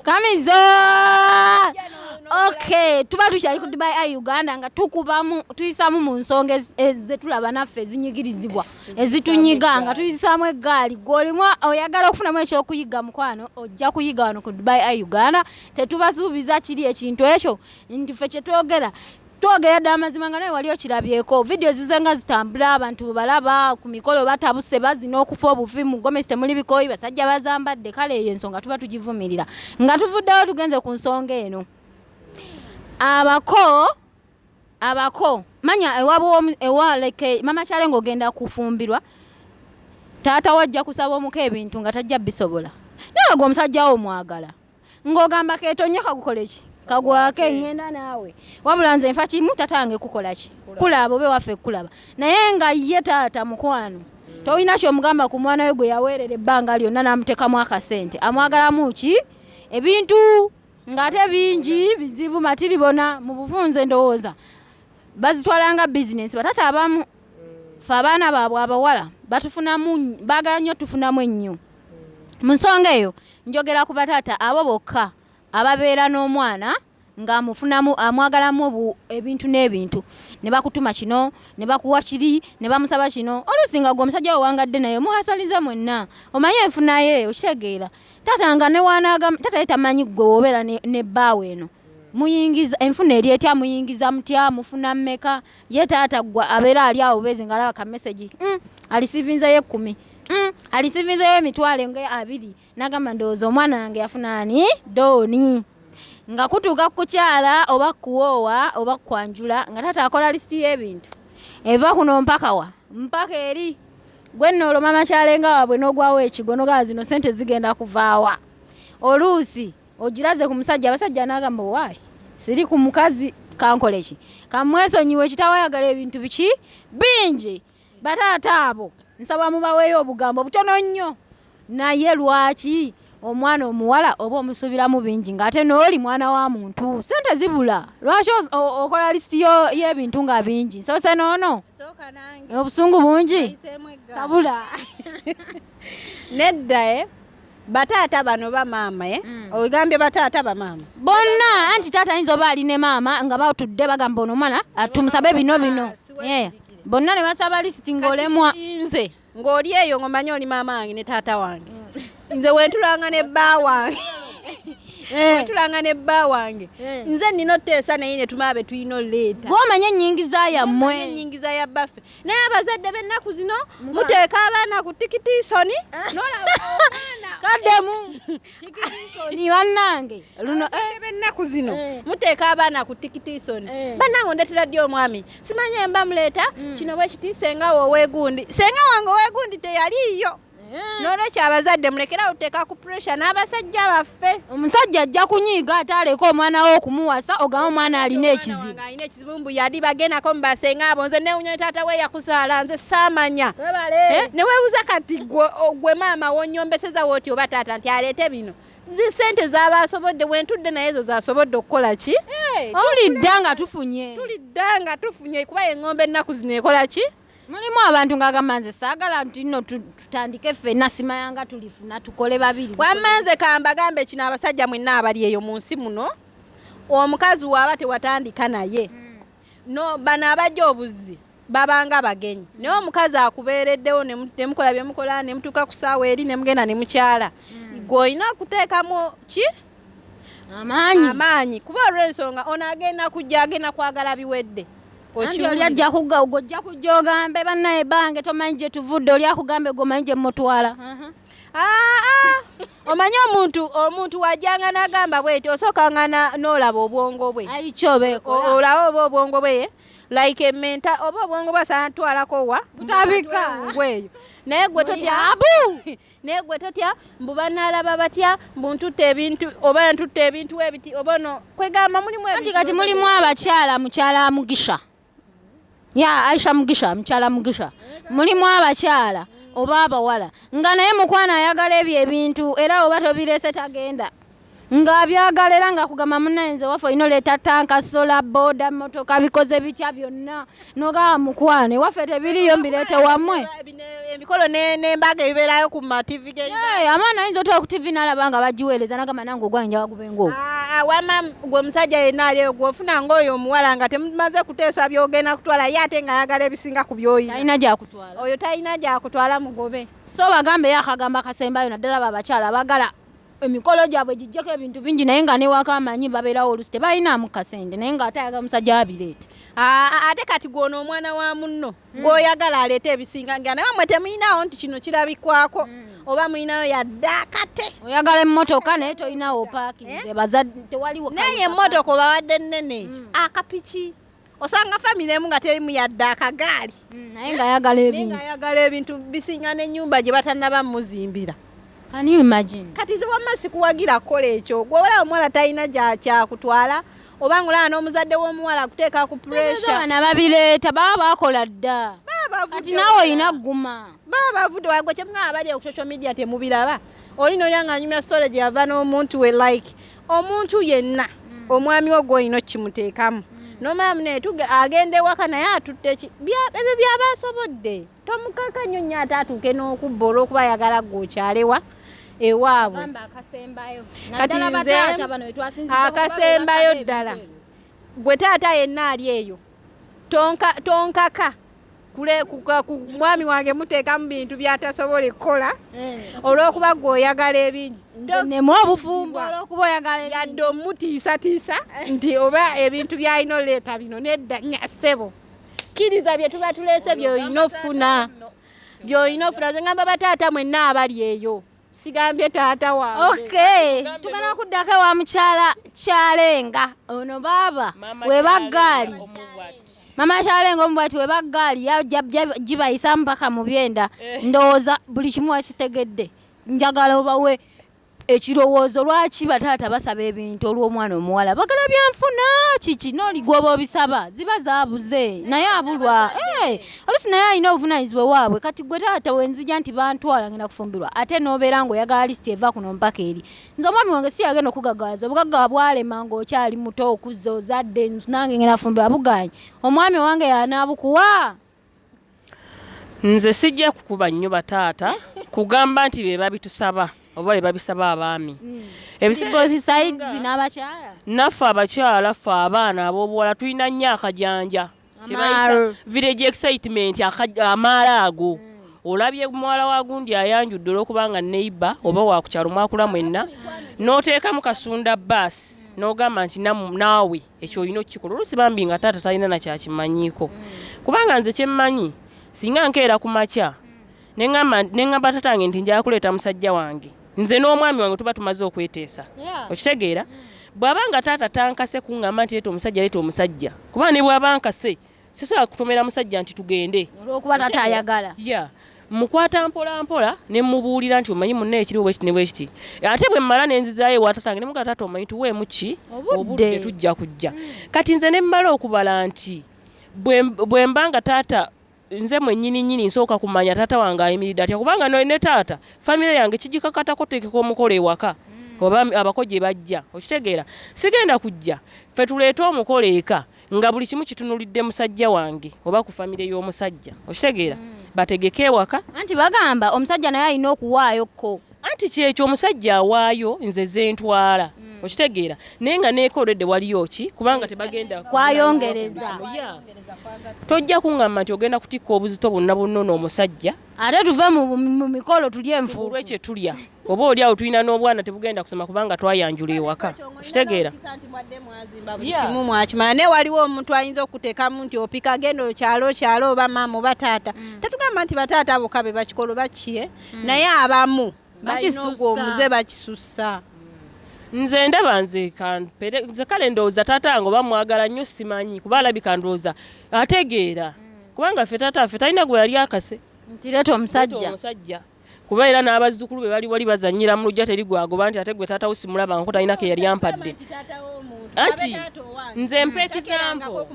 kamizo okay tuba tushali ku Dubai Eye Uganda nga tukubamu tuyisamu mu nsonga ezetulaba naffe zinyigirizibwa ezitunyiga nga tuyisamu eggaali golimwa oyagala okufunamu ekyokuyiga mukwano ojja kuyiga wano ku Dubai Eye Uganda tetubasuubiza kiri ekintu ekyo nti ffe kyetwogera twogera amazima nga naye wali okirabyeko video zizenga zitambula abantu balaba ku mikolo batabuse bazina okufa obufi mu gomesi temuli bikoyi basajja bazambadde kale eyo ensonga tuba tugivumirira nga tuvuddewo tugenze ku nsonga eno abako manya ewa like mama Kyalengo ogenda kufumbirwa taata wajja kusaba omuka ebintu nga tajja bisobola nawe gwe omusajja wo mwagala ng'ogamba keetonye kagukoleki kagwake ngenda naawe wabula nze nfa kimu tatange kukola ki kulaba obe waffe kulaba naye nga ye taata mukwano toyina kyomugamba ku mwana we gwe yaweerera ebbanga lyonna n'amutekamu akasente amwagalamu ki ebintu ng'ate bingi bizibu matiribona mu bufunze ndowooza bazitwalanga bizinesi batata abamu fe abaana baabwe abawala batufunamu baagala nnyo tufunamu ennyo mu nsonga eyo njogera ku batata abo bokka ababeera n'omwana ng'amufunamu amwagalamu ebintu n'ebintu ne bakutuma kino ne bakuwa kiri ne bamusaba kino oluusi nga gwe omusajja wewangadde naye muhasalize mwenna omanye enfunaye okitegeera taata nga ne waanagamba taata ye tamanyi gwe wobeera ne bbaawe eno muyingiza enfuna eri etya muyingiza mutya mufuna mmeka ye taata gwe abeera ali awo bezi nga alaba ka message alisivinzeyo 10 alisivinzeyo emitwalo nga 2 nagamba ndowooza omwana wange yafuna ani dooni nga kutuuka kukyala oba kuwoowa oba kwanjula nga taata akola lisiti y'ebintu eva kuno mpaka eri gwe nno olwo mama Kyalenga waabwe n'ogwawo ekigono gaa zino sente zigenda kuvaawa oluusi ogiraze ku musajja abasajja n'agamba waayi siri ku mukazi kankoleki kamwesonyiwe kitaawe ayagala ebintu biki bingi bataata abo nsaba mubaweeyo obugambo butono nnyo naye lwaki omwana omuwala oba omusubiramu bingi ng'ate n'oli mwana wa muntu sente zibula lwaki okola lisiti y'ebintu nga bingi nsose noono obusungu bungi tabula nedda bataata bano bamaama ogambye bataata bamaama bonna anti taata ayinza oba ali ne maama nga batudde bagamba ono omwana tumusabe bino bonna ne basaba lisiti ng'olemwa nze ng'oli eyo ng'omanye oli maama wange ne taata wange nze wentulanga ne bba wange tulanga ne bba wange nze nino teesa naye ne tumabe tuyino leeta gwomanye ennyingiza yammwe ennyingiza ya baffe naye abazadde b'ennaku zino muteeka abaana ku tikitisoni kaddemu tikitisoni bannange luno b'ennaku zino muteeka abaana ku tikitisoni bannange ondetera ddi omwami simanye mba muleeta kino bwe kiti senga woweegundi senga wange oweegundi teyaliiyo n'olwekyo abazadde mulekera oteeka ku pressure n'abasajja baffe omusajja ajja kunyiiga ate aleka omwana we okumuwasa ogamba omwana alina ekizibu alina ekizibu mbu yali bagendako mubasenga abo nze newunya taata we yakuzaala nze saamanya ne weebuuza kati gwe maama wonyombeseza wooti oba taata nti aleete bino zisente z'abasobodde wentudde naye ezo zasobodde okukola ki tulidda nga tufunye kuba engombe ennaku zino ekola ki mulimu abantu ng'agamba nze saagala nti nno tutandike ffenna simayanga tulifuna tukole babiri wamma nze kambagambe kino abasajja mwenna abali eyo mu nsi muno omukazi waaba tewatandika naye no bano abajja obuzzi babanga bagenyi naye omukazi akubeereddewo ne mukola bye mukola ne mutuuka ku ssaawa eri ne mugenda ne mukyala gw'olina okuteekamu ki amaanyi kuba olw'ensonga ono agenda kujja agenda kwagala biwedde anti oli ajja kujja ogambe bannaye bange tomanyi gye tuvudde oli akugambe gomanyi gye mutwala omanyi omuntu wajjanga n'agamba bweti osookanga n'olaba obwongo bwe olaba oba obwongo bwe like ementa oba obwongo bwe asanatwalako wa butabika eyo naye gwe totya mbu banaalaba batya mbu ntutte ebintu oba ntutte ebintu ebiti oba no kwegamba mulimu anti kati mulimu abakyala mukyala Mugisha Aisha Mugisha mukyala Mugisha mulimu abakyala oba abawala nga naye mukwana ayagala ebyo ebintu era oba tobirese tagenda ng'abyagala era nga kugamba munenze waffe olina oleeta tanka sola boda motoka bikoze bitya byonna n'ogamba mukwane waffe tebiriyo mbireete wammwe emikolo n'embaga ebibeerayo ku mativi amaana ayinza otuwa ku tivi n'alaba nga bagiweereza n'agamba nange ogwange njaga gubenga ogwo wamma gwe musajja yenna ali eyo gw'ofuna ng'oyo omuwala nga temumaze kuteesa by'ogenda kutwala ye ate ng'ayagala ebisinga ku by'oyina talina gyakutwala oyo talina gyakutwala mugobe so bagambe ye akagamba akasembayo naddala babakyala abagala emikolo gyabwe gijjako ebintu bingi naye nga newaka amanyi babeerawo olusi tebalinamu kasente naye nga ate ayaga musajja abireete ate kati gwono omwana wa munno gw'oyagala aleete ebisinga nga naye wamwe temuyinawo nti kino kirabikwako oba muyinayo yadde akate oyagala emmotoka naye toyinawo paakinze tewaliwo naye emmotoka obawadde nnene akapiki osanga famire emu nga terimu yadde akagaali naye ng'ayagala ebintu bisinga n'ennyumba gye batannaba muzimbira. Can you imagine? Kati ze wamma sikuwagira kola ekyo gwola omuwala talina kyakutwala oba ngulaba n'omuzadde w'omuwala kuteeka ku pressure abaana babireeta baba bakola dda kati naawe olina gguma baba bavudde wagwe kyemugamba abali ku social media temubiraba olina olya nga nyumya storage yava n'omuntu we like omuntu yenna omwami wo gw'olina kimuteekamu nomaamu naye agenda ewaka naye atutte ebyo by'abasobodde tomukakannyo nnyo ate atuuke n'okubba olw'okuba ayagala gw'okyalewa ewaabwe kati nze akasembayo ddala gwe taata yenna ali eyo tonkaka ku mwami wange muteekamu bintu byatasobola ekkola olw'okuba gw'oyagala ebingi nemu obufumbo olw'okuba oyagala yadde omutiisatiisa nti oba ebintu by'alina oleeta bino nedda nnyasebo kkiriza bye tuba tuleese by'olina ofuna ze ngamba bataata mwenna abali eyo sigambye taata wange tugana kuddako ewa mukyala Kyalenga ono baaba webaggaali mama Kyalenga omubwati webaggaali gibayisa mpaka mu byenda ndowooza buli kimu wakitegedde njagala obawe ekirowoozo lwaki bataata basaba ebintu olw'omwana omuwala bagala byanfuna kiki n'oligwa oba obisaba ziba zaabuze naye abulwa olusi naye alina obuvunanyizibwa waabwe kati gwe taata wenzija nti bantwala ngenda kufumbirwa ate n'obeera ng'oyagala lisiti eva kuno mpaka eri nze omwami wange si yagenda okugagaza obugagga bwalema ng'okyali muto okuzza ozadde nange ngenda kufumbirwa buganye omwami wange yanaabukuwa nze sijja kukuba nnyo bataata kugamba nti be babitusaba oba babisaba abaami naffe abakyala ffe abaana ab'obuwala tulina nnyo akajanja kyebayita village excitement amaala ago olabye muwala wa gundi ayanjudde olwokubanga neighbor oba wa kukyalo mwakula mwenna n'oteekamu kasunda basi n'ogamba nti naawe ekyo olina okukikola oluusi bambi nga taata talina nakyakimanyiiko kubanga nze kyemmanyi singa nkeera ku makya neŋŋamba tatange nti njala kuleeta musajja wange nze n'omwami wange tuba tumaze okweteesa okitegeera bw'abanga taata tankase kuŋŋamba nti leeta omusajja kuba ne bw'aba nkase sisobola kutomera musajja nti tugende olw'okuba taata ayagala mukwata mpola ne mubuulira nti omanyi munne ekiriwo bwekiti ne bwekiti ate bwe mmala ne nzizaayo ewa tatange ne mugamba taata omanyi tuweemu ki obudde tujja kujja kati nze ne mmala okubala nti bwe mbanga taata nze mwennyini nsooka kumanya taata wange ayimiridde atya kubanga ne taata famire yange kigikakatako teekeko omukolo ewaka oba abako gye bajja okitegeera sigenda kujja ffe tuleeta omukolo eka nga buli kimu kitunulidde musajja wange oba ku famire y'omusajja okitegeera bategeke ewaka anti bagamba omusajja naye alina okuwaayokko anti kyekyo omusajja awaayo nze zentwala okitegeera naye nga neekoledde waliyo ki kubanga tebagenda kwayongereza tojja kuŋŋamba nti ogenda kutikka obuzito bwonna bwonna omusajja ate tuve mu mikolo tulye enfuufu olwekye tulya oba oli awo tulina n'obwana tebugenda kusoma kubanga twayanjula ewaka okitegeera kimu mwakimala naye waliwo omuntu ayinza okuteekamu nti opika genda okyalo oba maama oba taata tetugamba nti bataata bokka be bakikola oba kiye naye abamu balina ogwo omuze bakisussa nze ndaba nze kale ndowooza taata wange oba mwagala nnyo simanyi kuba alabika ndowooza ategeera kubanga ffe taata ffe talina gwe yali akase nti leeta omusajja kuba era n'abazzukulu be wali bazannyira mu lujja teri gwagoba nti ate gwe taata wo simulaba nga ko talina ke yali ampadde anti nze mpa ekizampo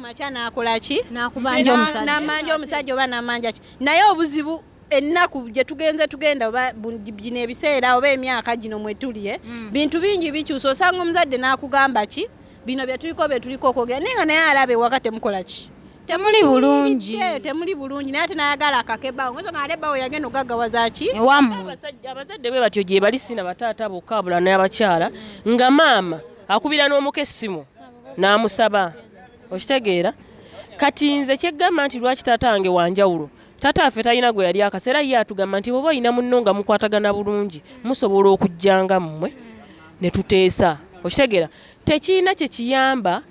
n'amanja omusajja oba n'amanja ki naye obuzibu ennaku gye tugenda oba gino ebiseera oba emyaka gino mwe tuliye bintu bingi bikyusa osanga omuzadde n'akugamba ki bino byetuliko okwogera naye nga naye alaba ewaka temukola ki temuli bulungi naye ate nayagala akakebawo ngezo nga alebawo yagenda ogaggawaza ki ewammwe abazadde be batyo gye bali sina bataata bokka abula n'abakyala nga maama akubira n'omuka essimu n'amusaba okitegeera kati nze kyeggamba nti lwaki taata wange wanjawulo taata affe talina gwe yali akaseera ye atugamba nti bwoba olina munno nga mukwatagana bulungi musobola okujjanga mmwe ne tuteesa okitegeera tekiina kye kiyamba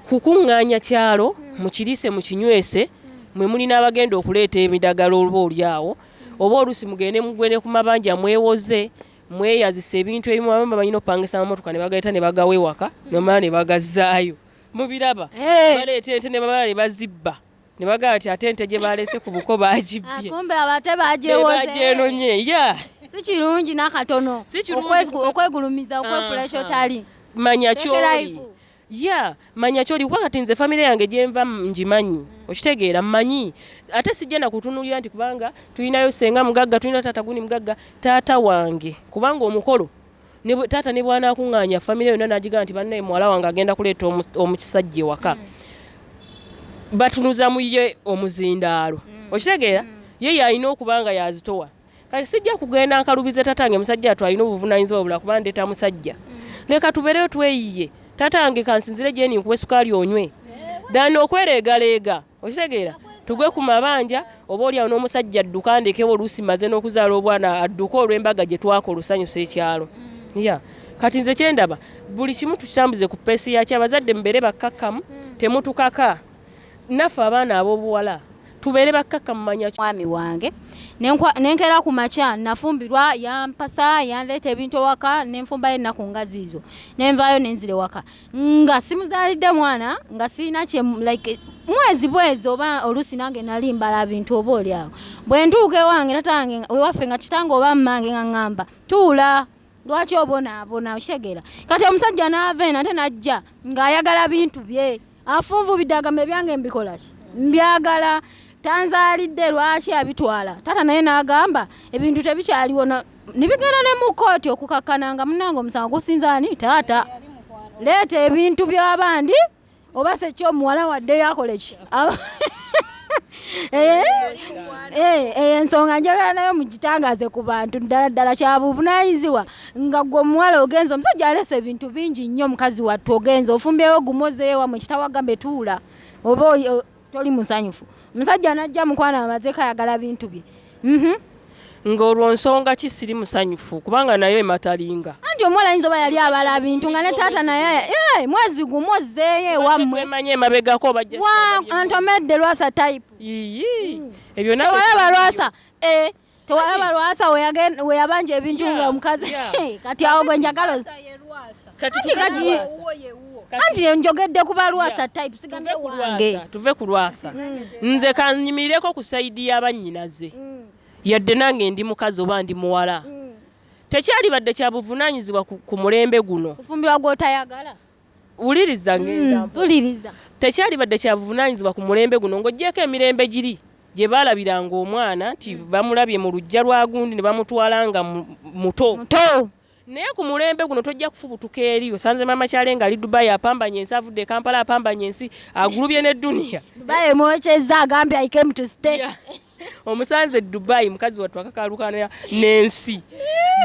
kukuŋŋaanya kyalo mukiriise mukinywese mwe mulina abagenda okuleeta emidagalo olba oliawo oba oluusi mugende mugwene ku mabanja mwewoze mweyazisa ebintu ebimu abamu balina okupangisa amamotoka ne bagaleeta ne bagawa ewaka nomala ne bagazzaayo mubiraba baleeta ente ne bamala ne bazibba ne bagala nti ate ente gye baleese ku buko bagibbye kumbe abate bagyenonye si kirungi n'akatono okwegulumiza okwefula ekyo tali manya kyoli manya kyoli kuba kati nze famire yange gyenva ngimanyi okitegeera mmanyi ate sijjenda kutunulira nti kubanga tulinayo senga mugagga tulina taata guni mugagga taata wange kubanga omukolo taata ne bw'anaakuŋŋaanya famire yonna n'agigamba nti bannaye muwala wange agenda kuleeta omukisajja ewaka batunuza mu ye omuzindaalo okitegeera ye yalina okubanga yazitowa kati sijja kugenda nkalubize tatange musajja atu alina obuvunaanyizibwa bula kuba ndeeta musajja leka tubeereyo tweyiye tatange kansinzire gyeni nkuwe sukaali onywe dani okwereegaleega okitegeera tugwe ku mabanja oba oliawo n'omusajja adduka ndekewo oluusi maze n'okuzaala obwana adduka olw'embaga gye twakola osanyusa ekyalo kati nze kyendaba buli kimu tukitambuze ku peesi yakyo abazadde mubeere bakkakkamu temutukaka naffe abaana ab'obuwala tubeere bakkakkamu manya mwami wange nenkeera ku makya nafumbirwa yampasa yanleeta ebintu ewaka nenfumbayo ennaku nga ziizo nenvaayo nenzira ewaka nga simuzaalidde mwana nga sirina like mwezi bwezi oba oluusi nange nali mbala bintu oba oliawo bwe ntuuka ewange tatange ewaffe nga kitange oba mmange nga ŋŋamba tuula lwaki obonaabona okitegeera kati omusajja n'ava eno ate najja ng'ayagala bintu bye afunvubidde agamba ebyange mbikola ki mbyagala tanzaalidde lwaki abitwala taata naye n'agamba ebintu tebikyaliwo nibigenda ne mu kooti okukakkana nga munnange omusango gusinzaani taata leeta ebintu by'abandi oba sekyo omuwala wadde yakole ki ensonga njagala nayo mugitangaaze ku bantu ddala ddala kyabuvunaanyizibwa nga gwe omuwala ogenza omusajja alese ebintu bingi nnyo mukazi wattu ogenza ofumbyewo gumozeeyo wamwe kitawagambe tuula oba toli musanyufu omusajja najja mukwana amazeeko ayagala bintu bye ng'olwo nsonga ki siri musanyufu kubanga nayo ematalinga anti omuwala ayinza oba yali abala bintu nga ne taata naye mwezi gumu ozzeeyo ewammwe twemanye emabegako antomedde lwasa type ebyo tewalaba lwasa tewalaba lwasa we yabanja ebintu nga omukazi kati awo gwe njagalo anti njogedde kuba lwasa type sigambye wange tuve ku lwasa nze kanyimireko ku saidi y'abannyinaze yadde nange ndi mukazi oba ndi muwala tekyali badde kya buvunaanyizibwa ku mulembe guno kufumbirwa gw'otayagala wuliriza ngenda wuliriza tekyali badde kya buvunaanyizibwa ku mulembe guno ng'oggyeko emirembe giri gye baalabiranga omwana nti bamulabye mu lujja lwa gundi ne bamutwala nga muto naye ku mulembe guno tojja kufubutuka eri osanze mama kyale nga ali Dubai apambanye ensi avudde Kampala apambanye ensi agulubye ne dunia Dubai emwokyeza agambye I came to stay omusanze Dubai mukazi wattu akakalukana n'ensi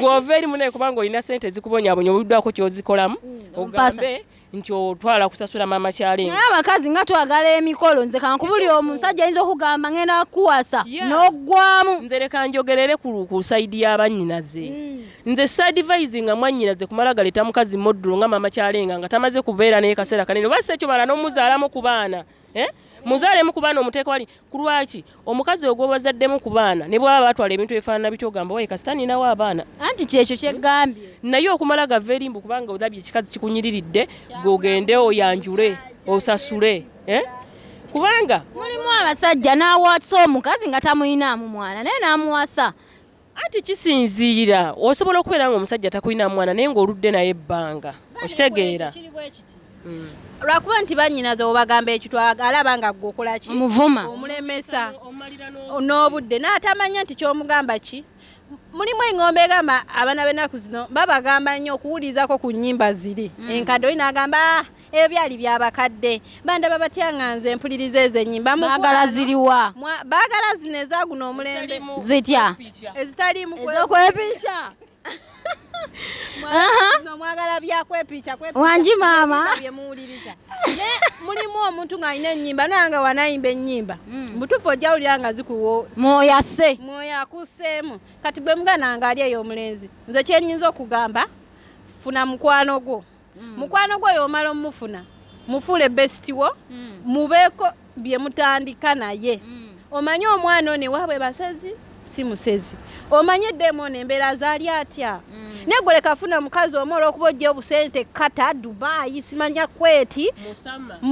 gw'ova eri munaye kubanga olina sente ezikubonyabonya obuddwako kyozikolamu ogambe nti otwala kusasula mama kyalenga naye abakazi nga twagala emikolo nze kankubuli omusajja ayinza okugamba ngenda kuwasa n'oggwamu nze leka njogerere ku saidi y'abannyinaze nze sadivaizi nga mwannyinaze kumala galeta mukazi moddulo nga mama kyalenga nga tamaze kubeera naye kaseera kanene oba si ekyo bala n'omuzaalamu ku baana muzaalemu ku baana omuteeka wali ku lwaki omukazi ogwo bazaddemu ku baana ne bwaba batwala ebintu ebifaanana bityo ogamba wayi kasita ninawo abaana anti kyekyo kyeggambye naye okumala gava erimbu kubanga olabye ekikazi kikunyiriridde gogende oyanjule osasule kubanga mulimu abasajja n'awasa omukazi nga tamuyinaamu mwana naye n'amuwasa anti kisinziira osobola okubeera nga omusajja takulinamu mwana naye ng'oludde naye ebbanga okitegeera lwakuba nti bannyinaze obagamba ekitwaga alaba nga gwokola ki omuvuma omulemesa n'obudde n'atamanya nti kyomugamba ki mulimu engombe egamba abaana b'ennaku zino babagamba nnyo okuwulirizako ku nnyimba ziri enkadde oli n'agamba ebyo byali byabakadde bandaba batya nga nze mpuliriza ezo ennyimba baagala ziriwa baagala zino ezaguno omulembe zitya ezitalimu ez'okwepica mwagala byakwepica wangi maama mulimu omuntu ng'alina ennyimba nanga wanayimba ennyimba mutuufu ojjawulira nga zikuwo mwoyo asse mwoyo akusseemu kati gwe mugana nga ali eyo omulenzi nze kyenyinza okugamba funa mukwano gwo mukwano gwo y'omala omufuna mufuule besitiwo mubeeko bye mutandika naye omanye omwana one waabwe basezi si musezi omanye demon embeera zaali atya negwe leka funa mukazi omu olw'okuba ojja obusente kata Dubai simanya kweti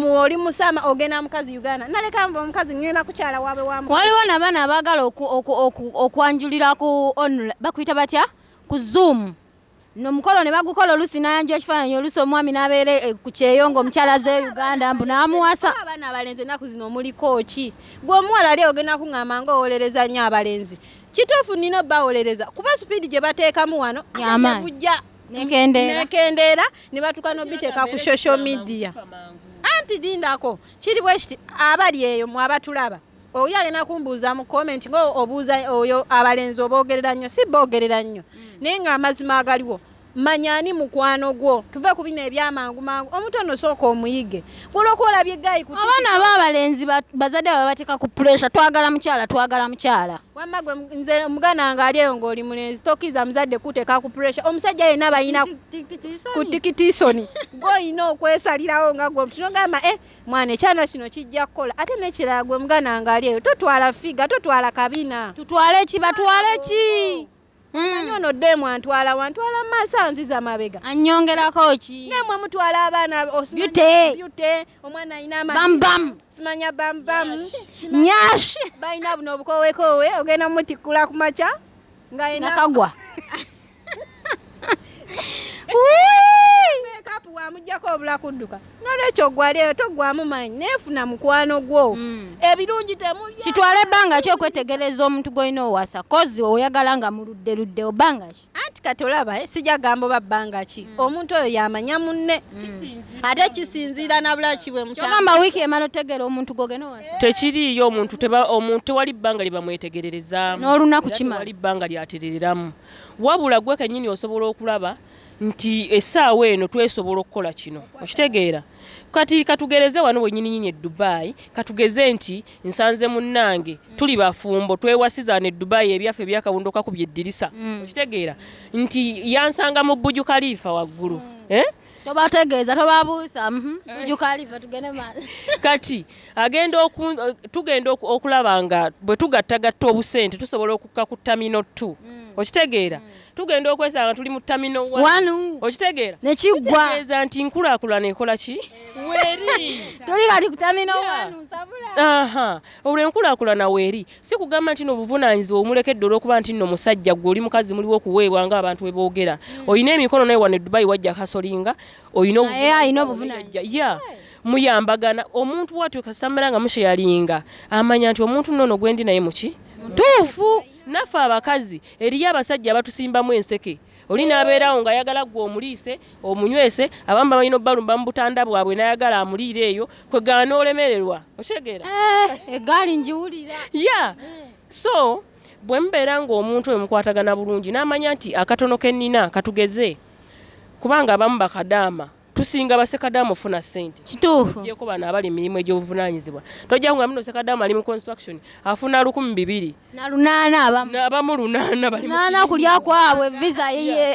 oli musama ogenda mukazi Uganda naleka nva omukazi ngenda kukyala waabe wamu waliwo n'abaana abaagala okwanjulira ku bakuyita batya ku Zoom n'omukolo ne bagukola olusi n'ayanjula ekifaananyi olusi omwami n'abeere ku kyeyongo omukyala ze Uganda mbu n'amuwasa abaana abalenzi ennaku zino omuliko ki gwe omuwala ali ogenda kuŋŋamba ng'owolereza nnyo abalenzi kituufu nina bawolereza kuba supiidi gye bateekamu wano bujja nekendeera ne batuuka n'obiteeka ku social media anti dindako kiri bwe kiti abali eyo mwabatulaba oli agenda kumbuuza mu comment ng'obuuza oyo abalenzi oboogerera nnyo si boogerera nnyo naye ng'amazima agaliwo manyani mukwano gwo tuve ku bino ebyamangu mangu omutono sooka omuyige gwolwokuola byegayi ku abaana b'abalenzi bazadde baba bateeka ku pressure twagala mukyala wamma gwe nze omugana nga ali eyo ng'oli mulenzi tokkiza muzadde kuteeka ku pressure omusajja yenna bayina ku tikitisoni gw'olina okwesalirawo nga gwe omutuno gamba mwana ekyana kino kijja kukola ate n'ekirala gwe mugana nga ali eyo totwala figa totwala kabina tutwale ki batwale ki Anyono demu antwala maaso anziza mabega. Anyongerako ki? Nemwe mutwala abaana byute. Omwana ayina bam. Simanya bam. Nyash. Bayina buno bukowe ogenda mutikula kumacha. Nga ina nakagwa. Makeup wa mujjako obula kudduka. Nolekyo gwali togwamu manyi nefuna mukwano gwo. Ebirungi temubya. Kitwale banga kyo kwetegereza omuntu goyina owasa. Kozi oyagala nga muludde obanga ki. Anti katolaba sija gambo babbanga ki. Omuntu oyo yamanya munne. Ate kisinzira nabula kibwe mutamba. Kyogamba wiki emala otegera omuntu gogena owasa. Tekiriyo omuntu wali banga liba mwetegerereza. N'olunaku kimala. Wali banga lyaterereramu. Wabula gwe kennyini osobola okulaba nti essaawa eno twesobola okukola kino okitegeera kati katugereze wano wenyininyini e Dubai katugeze nti nsanze munnange tuli bafumbo twewasiza ne Dubai ebyaffe byakawundoka ku byeddirisa okitegeera nti yansanga mu Burj Khalifa waggulu tobategeeza tobabuusa Burj Khalifa tugende kati tugenda okulaba nga bwe tugattagatta obusente tusobola okukka ku Terminal 2 okitegeera tugenda okwesanga tuli mu Terminal 1 okitegeera nekiggwa nti nkulaakulana ekola ki weeri tuli kati ku Terminal 1 nsabula olwo enkulaakulana weeri si kugamba nti n'obuvunaanyizibwa omulekedde olw'okuba nti nno musajja gwe oli mukazi muliwo okuweebwa ng'abantu bwe boogera olina emikono naye wano e Dubai wajja kasolinga olina obuvunaanyizibwa muyambagana omuntu watyo kasambala nga musheyalinga amanya nti omuntu nnono gwendi naye muki tuufu naffe abakazi eriyo abasajja abatusimbamu enseke oli n'abeerawo ng'ayagala gwe omuliise omunywese abamu balina obbalumba mu butanda bwabwe n'ayagala amuliire eyo kwegaana olemererwa okitegeera egaali njiwulira so bwe mubeera ng'omuntu oyo mukwatagana bulungi n'amanya nti akatono ke nnina katugeze kubanga abamu bakadaama tusinga basekadaama ofuna ssente kituufu gyeko bano abali emirimu egy'obuvunaanyizibwa tojja nga muno sekadaama ali mu construction afuna 200 na 800 abamu 800 bali kulya kwabwe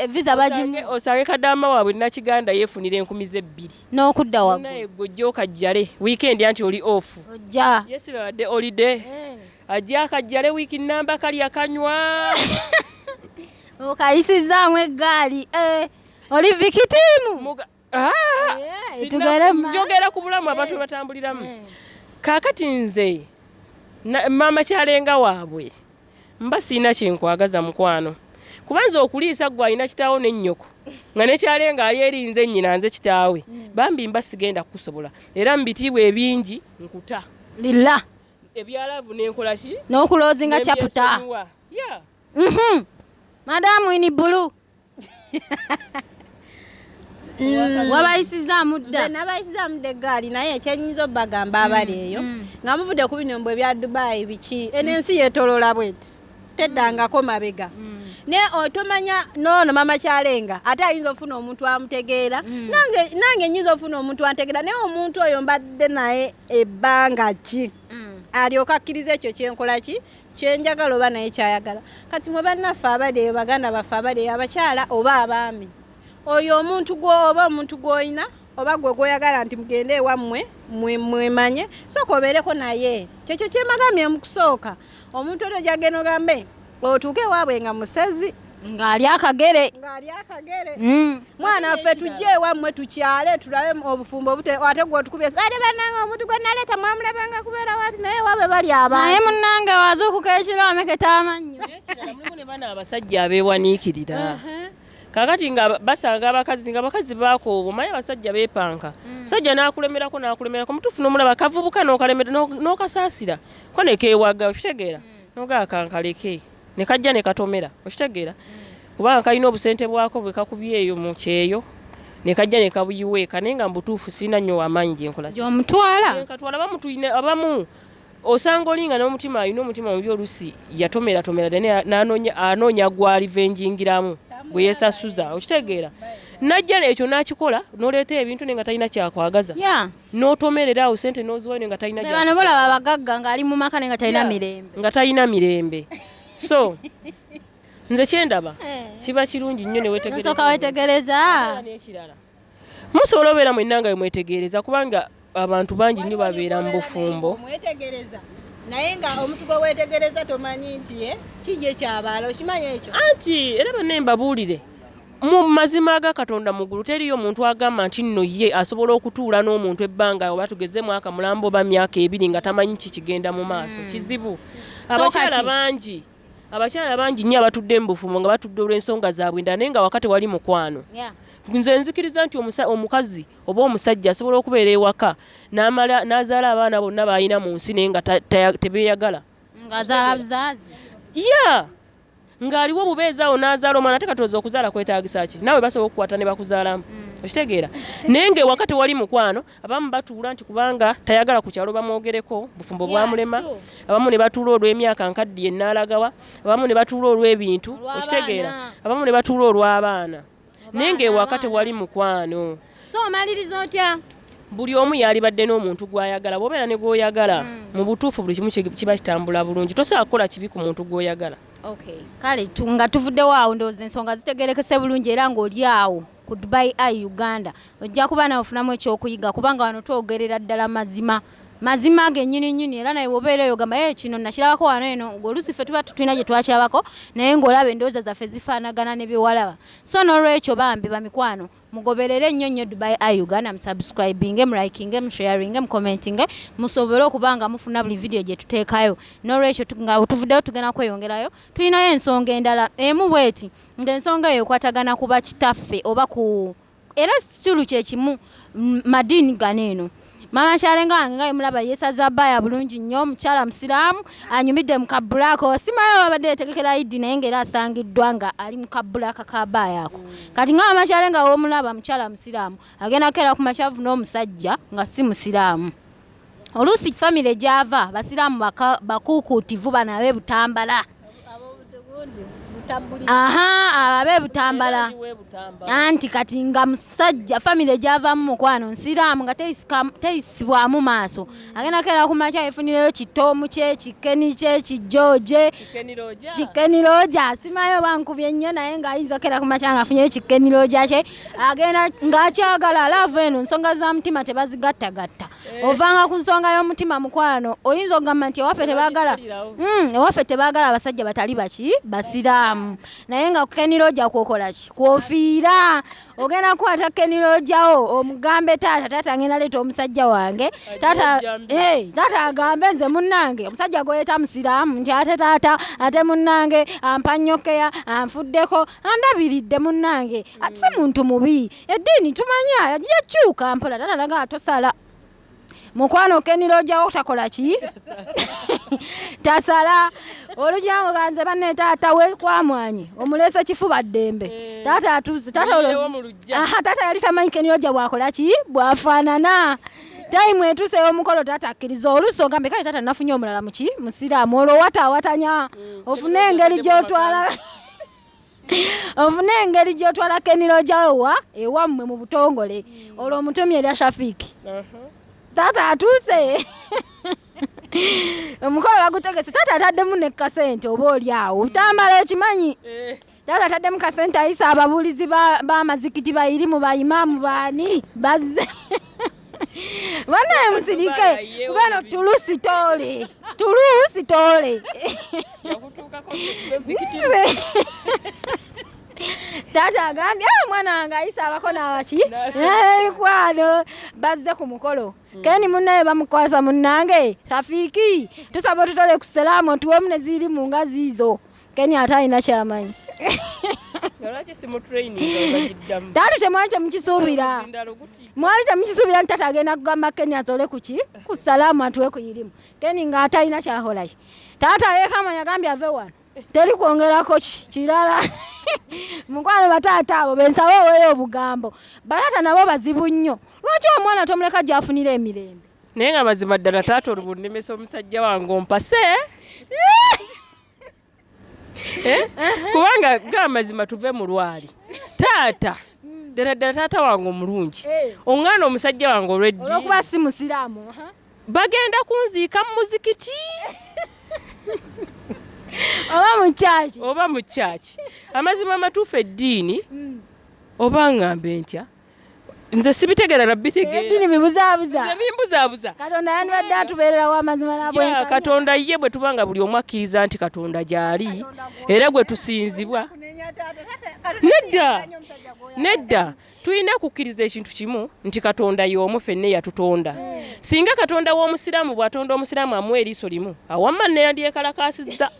visa bagimu osange kadaama waabwe nakiganda yeefunira 2,000 n'okudda waggulu naye gojja okajjale weekend anti oli off ojja yesi babadde holiday ajja akajjale wiiki namba kali akanywa okayisizaamu eggaali oli vikitiimu njogera ku bulamu abantu batambuliramu kaakati nze maama kyalenga waabwe mba siina kyenkwagaza mukwano kubanza okuliisa gwe alina kitaawo n'ennyoko nga nekyalenga ali erinze nnyina nze kitaawe bambi mba sigenda kukusobola era mu bitiibwa ebingi nkuta lilla ebyalaavu n'enkola ki n'okuloozinga chaputa madamu ini bulu wabayisizaamu dda nabayisizaamu dda eggaali naye ekyenyinza obbagamba abali eyo nga muvudde ku binombo ebya Dubai biki enensi yeetolola bweti teddangako mabega naye otomanya noono mama kyalenga ate ayinza ofuna omuntu amutegeera nange nyinza ofuna omuntu antegeera naye omuntu oyo mbadde naye ebbanga ki alyoka akkiriza ekyo kyenkola ki kyenjagala oba naye kyayagala kati mwe bannaffe abali eyo baganda baffe abali eyo abakyala oba abaami oyo omuntu oba omuntu gw'olina oba gwe gw'oyagala nti mugende ewammwe mwemanye sooka obeereko naye kyekyo kyemagambye mu kusooka omuntu olwo gyagenda ogambe otuuke ewaabwe nga musezi ng'ali akagere mwana waffe tujje ewammwe tukyale tulabe obufumbo ate gw'otukubye ate bannange omuntu gwe naleeta mwamulabanga kubeera waati naye ewaabwe bali abantu naye munnange wazuukuka ekiro ameketa amannyo ne bana abasajja abeewaniikirira kakati nga basanga abakazi baako obumanyi abasajja beepanka musajja n'akulemerako mutuufu n'omulaba kavubuka n'okasaasira ko nekeewaga okitegeera n'ogaakankaleke ne kajja ne katomera okitegeera kubanga kalina obusente bwako bwe kakubye eyo mu kyeyo ne kajja ne kabuyiweeka naye nga mubutuufu sirina nnyo wamaanyi gyenkola gy'omutwala abamu osanga olinga n'omutima alina omutima mubi olusi yatomera ddene anoonya gwalivenjingiramu gwe yeesasuza okitegeera najja ekyo n'akikola n'oleeta ebintu ne nga talina kyakwagaza n'otomerera awo sente n'oziwayo ne nga talina bano bolaba abagagga ng'ali mu maka ne nga talina mirembe so nze kyendaba kiba kirungi nnyo ne wetegereza n'ekirala musobola obeera mwenna nga mwetegereza kubanga abantu bangi nnyo babeera mu bufumbo naye nga omuntu gwe weetegereza tomanyi nti kijje kyabaala okimanyi ekyo anti era banne mbabuulire mu mazima ga Katonda muggulu teriyo omuntu agamba nti nno ye asobola okutuula n'omuntu ebbanga oba tugeze mwaka mulambo oba myaka 2 nga tamanyi kikigenda mu maaso kizibu abakyala bangi nnyo abatudde mu bufumbo nga batudde olw'ensonga zaabwe naye nga wakati wali mukwano nze nzikiriza nti omukazi oba omusajja asobola okubeera ewaka n'azaala abaana bonna baalina mu nsi naye nga tebeeyagala ng'azaala buzaazi ng'aliwo bubeezaawo n'azaala omwana ate katooza okuzaala kwetaagisa ki naawe basobola okukwata ne bakuzaalamu okitegeera naye ng'ewakati wali mukwano abamu batuula nti kubanga tayagala ku kyalo bamwogereko bufumbo bwamulema abamu ne batuula olw'emyaka nkaddiye n'alagawa abamu ne batuula olw'ebintu okitegeera abamu ne batuula olw'abaana nenge wakati wali mukwano so omaliriza otya buli omu yali badde n'omuntu gw'ayagala bw'obeera ne gw'oyagala mu butuufu buli kimu kiba kitambula bulungi tosobola kukola kibi ku muntu gw'oyagala. Okay, kale nga tuvuddewo awo ndowooza ensonga zitegerekese bulungi era ng'oli awo ku Dubai Eye Uganda ojja kuba nawe ofunamu ekyokuyiga kubanga wano twogerera ddala mazima gennyini era naye wobeera eyo gamba kino nakirabako wano eno ng'oluusi ffe tuba tulina gye twakyabako naye ng'olaba endowooza zaffe zifaanagana ne byewalaba so n'olwekyo bambi bamikwano mugoberere ennyo Dubai Eye Uganda musubscribinge mulikinge musharinge mucommentinge musobole okuba nga mufuna buli video gye tuteekayo n'olwekyo nga tuvuddeyo tugenda kweyongerayo tulinayo ensonga endala emu bweti ng'ensonga eyo ekwatagana kuba kitaffe oba ku era kitulu kyekimu madiini ganeeno Mama Shalenga wange mulaba yesaza baya bulungi nnyo mukyala musiraamu anyumidde mu kabulako simayo babadde yategekera Idi naye ng'era asangiddwa nga ali mu kabulaka ka baya ako kati nga Mama Shalenga w'omulaba mukyala musiraamu agenda kera ku makyavu n'omusajja nga si musiraamu oluusi family gyava basiraamu bakuukuutivu bano ab'ebutambala ababe butambala anti kati nga musajja family gyavamu mukwano nsiraamu nga teyisibwamu maaso agenda kera ku makya efunireyo kitoomu kye kikeni kye kijoje kikeniroja asimayo bankubye nnyo naye ng'ayinza kera ku makya ng'afunyeyo kikeniroja kye agenda ng'akyagala alaavu eno nsonga za mutima tebazigattagatta ovanga ku nsonga y'omutima mukwano oyinza okugamba nti ewaffe tebaagala abasajja batali baki basiraamu naye nga kukeniroja kwokola ki kwofiira ogenda kukwata kenirojawo omugambe taata ngenda leeta omusajja wange taata agambe nze munnange omusajja gweyeta musiraamu nti ate taata ate munnange ampanyokeya anfuddeko andabiridde munnange ate si muntu mubi eddiini tumanya yakyuka mpola taata naga tosala mukwano kenirojawo takola ki tasala olujango ganze banne taata we kwamwanyi omulese kifuba ddembe taata atuuse taata yali tamanyi keniroja bwakola ki bwafaanana time etuuse y'omukolo taata akkiriza oluusi ogambe kale taata nafunye omulala muki musiraamu olwo watawatanya ofune engeri gy'otwala keniroja ewammwe mu butongole olwo omutumye erya Shafiki taata atuuse omukolo bagutegese taata ataddemu ne kasente oba oli awo butambala ekimanyi taata ataddemu kasente ayisa ababuulizi b'amazikiti bayirimu bayimaamu baani bazze banaye musirike kubano tuluusi toole taata agambye mwana wange ayisa abako n'abaki kwano bazze ku mukolo keni munnaye bamukwasa munnange Shafiki tusaba tutole ku salaamu tuwemu ne ziri mu nga ziizo keni ate alina kyamanyi taata temwali temukisuubira nti taata agenda kugamba keni atole kuki ku salaamu atuwe ku irimu keni ng'ate alina kyakolaki taata yeekamanya agambye ave wano teri kwongerako kirala mukwano bataata abo bensabe oweeyo obugambo bataata nabo bazibu nnyo lwaki omwana tomuleka gyafunira emirembe naye nga mazima ddala taata olubunnemesa omusajja wange ompase kubanga ga mazima tuve mu lwali taata ddala taata wange omulungi oŋŋaana omusajja wange olwokuba si musiraamu bagenda kunziika mu muzikiti oba mu kyaki amazima amatuufu eddiini oba ngambe ntya nze sibitegeera nabitegeera bimbuzaabuza katonda yandibadde atubeererawo amazima nabwenkanya katonda ye bwe tubanga buli omu akkiriza nti katonda gy'ali era gwe tusinzibwa nedda tulina kukkiriza ekintu kimu nti katonda y'omu ffenna yatutonda singa katonda w'omusiraamu bw'atonda omusiraamu amuwa eriiso limu awamma neyandyekalakasizza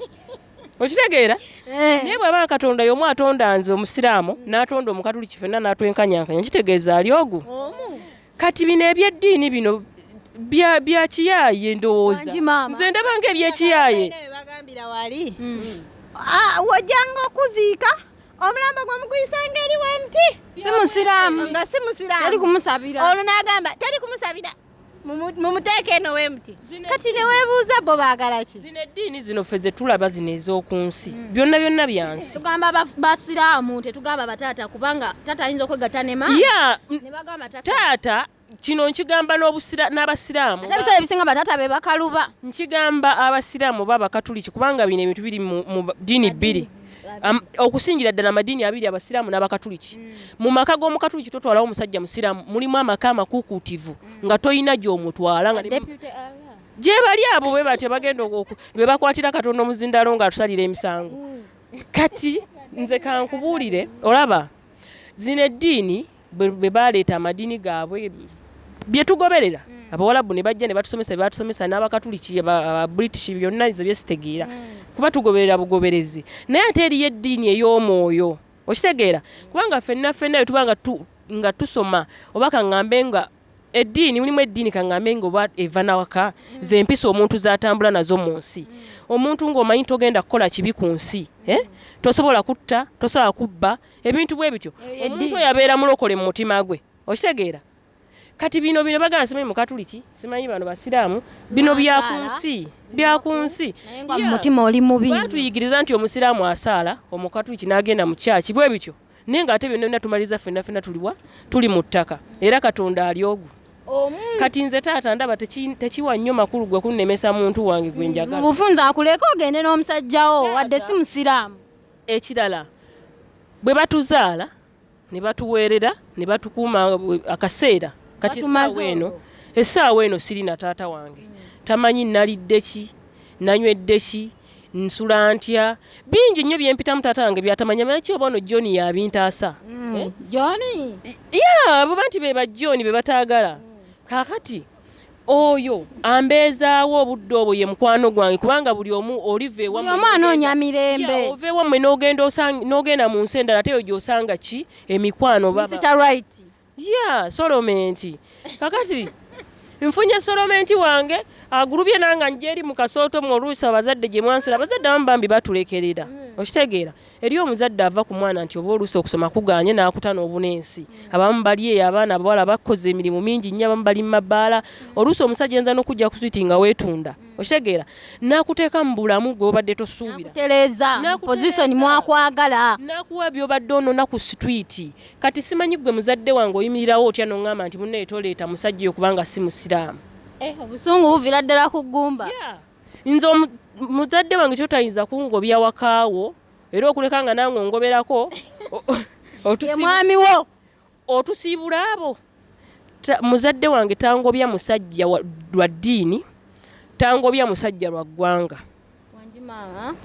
okitegeera naye bw'aba katonda y'omu atonda nze omusiraamu n'atonda omukatuliki ffenna n'atwenkanyankanya kitegeeza ali ogwo kati bino ebyeddiini bino bya kiyaaye ndowooza nze ndaba ng'ebyekiyaaye bagambira wali wojjanga okuziika omulambo gw'omuguyisa ngeri w'emuti si musiraamu nga si musiraamu teri kumusabira olwo n'agamba teri kumusabira mumuteeke eno wemuti kati ne weebuuza bo baagala ki zino eddiini zino ffe ze tulaba zino ez'okunsi byonna byonna byansi tugamba basiraamu tetugamba bataata kubanga taata ayinza okwegatta ne maama ne bagamba taata kino nkigamba n'abasiraamu ate ebiseera ebisinga bataata be bakaluba nkigamba abasiraamu baba katuliki kubanga bino ebintu biri mu ddiini bbiri okusingira ddala amadiini abiri abasiraamu n'abakatuliki mu maka g'omukatuliki totwalawo omusajja musiraamu mulimu amaka amakuukuutivu nga toyina gy'omutwala nga gye bali abo bwe batyo bagenda be bakwatira Katonda omuzindalo nga atusalira emisango kati nze kankubuulire olaba zino eddiini bwe baleeta amadiini gaabwe bye tugoberera abawalabu ne bajja ne batusomesa n'abakatuliki British byonna ze byesitegeera kuba tugoberera bugoberezi naye ate eriyo eddiini ey'omwoyo okitegeera kubanga ffenna tubanga nga tusoma oba kaŋŋambe nga eddiini mulimu eddiini kaŋŋambe nga oba eva nawaka zempisa omuntu zatambula nazo mu nsi omuntu ng'omanyi togenda kukola kibi ku nsi tosobola kutta tosobola kubba ebintu bwe bityo omuntu oyo abeera mulokole mu mutima gwe okitegeera kati bino bagana simanyi mukatuliki simanyi bano basiraamu bino byakunsi naye nga mumutima oli mubi batuyigiriza nti omusiraamu asaala omukatuliki n'agenda mu kyaki bwe bityo naye nga ate byonna tumaliriza ffenna tuli mu ttaka era Katonda ali ogwo kati nze taata ndaba tekiwa nnyo makulu gwe kunnemesa muntu wange gwe njagala bufunza akuleka ogende n'omusajjawo wadde si musiraamu ekirala bwe batuzaala ne batuweerera ne batukuuma akaseera kati essaawa eno siri na taata wange tamanyi nalidde ki nanywedde ki nsula ntya bingi nnyo byempitamu taata wange byatamanya manyi oba ono John yabintaasa John baba nti be ba John be bataagala kakati oyo ambeezaawo obudde obwo ye mukwano gwange kubanga buli omu olive wammwe anoonya mirembe ove wammwe n'ogenda mu nsi endala ate yo gy'osanga ki emikwano baba solomenti kakati nfunye solomenti wange agulubye nanga njeri mu kasooto mu oluusi abazadde gye mwansula abazadde abamu bambi batulekerera okitegeera eri omuzadde ava ku mwana nti oba oluusi okusoma kuganye n'akutana obunensi abamu bali eyo abaana abawala bakoze emirimu mingi nnyo abamu bali mu mabbaala oluusi omusajja enza n'okujja ku switi nga weetunda okitegeera n'akuteeka mu bulamu gwe obadde tosuubira nakutereeza pozisoni mwakwagala n'akuwa by'obadde onona ku sitwiti kati simanyi gwe muzadde wange oyimirirawo otya n'oŋŋamba nti munne toleeta musajja oyo kubanga si musiraamu obusungu buvira ddala ku ggumba nze muzadde wange kyotayinza kungobya wakaawo era okuleka nga nange ongoberako mwami wo otusiibula abo muzadde wange tangobya musajja lwa ddiini tangobya musajja lwa ggwanga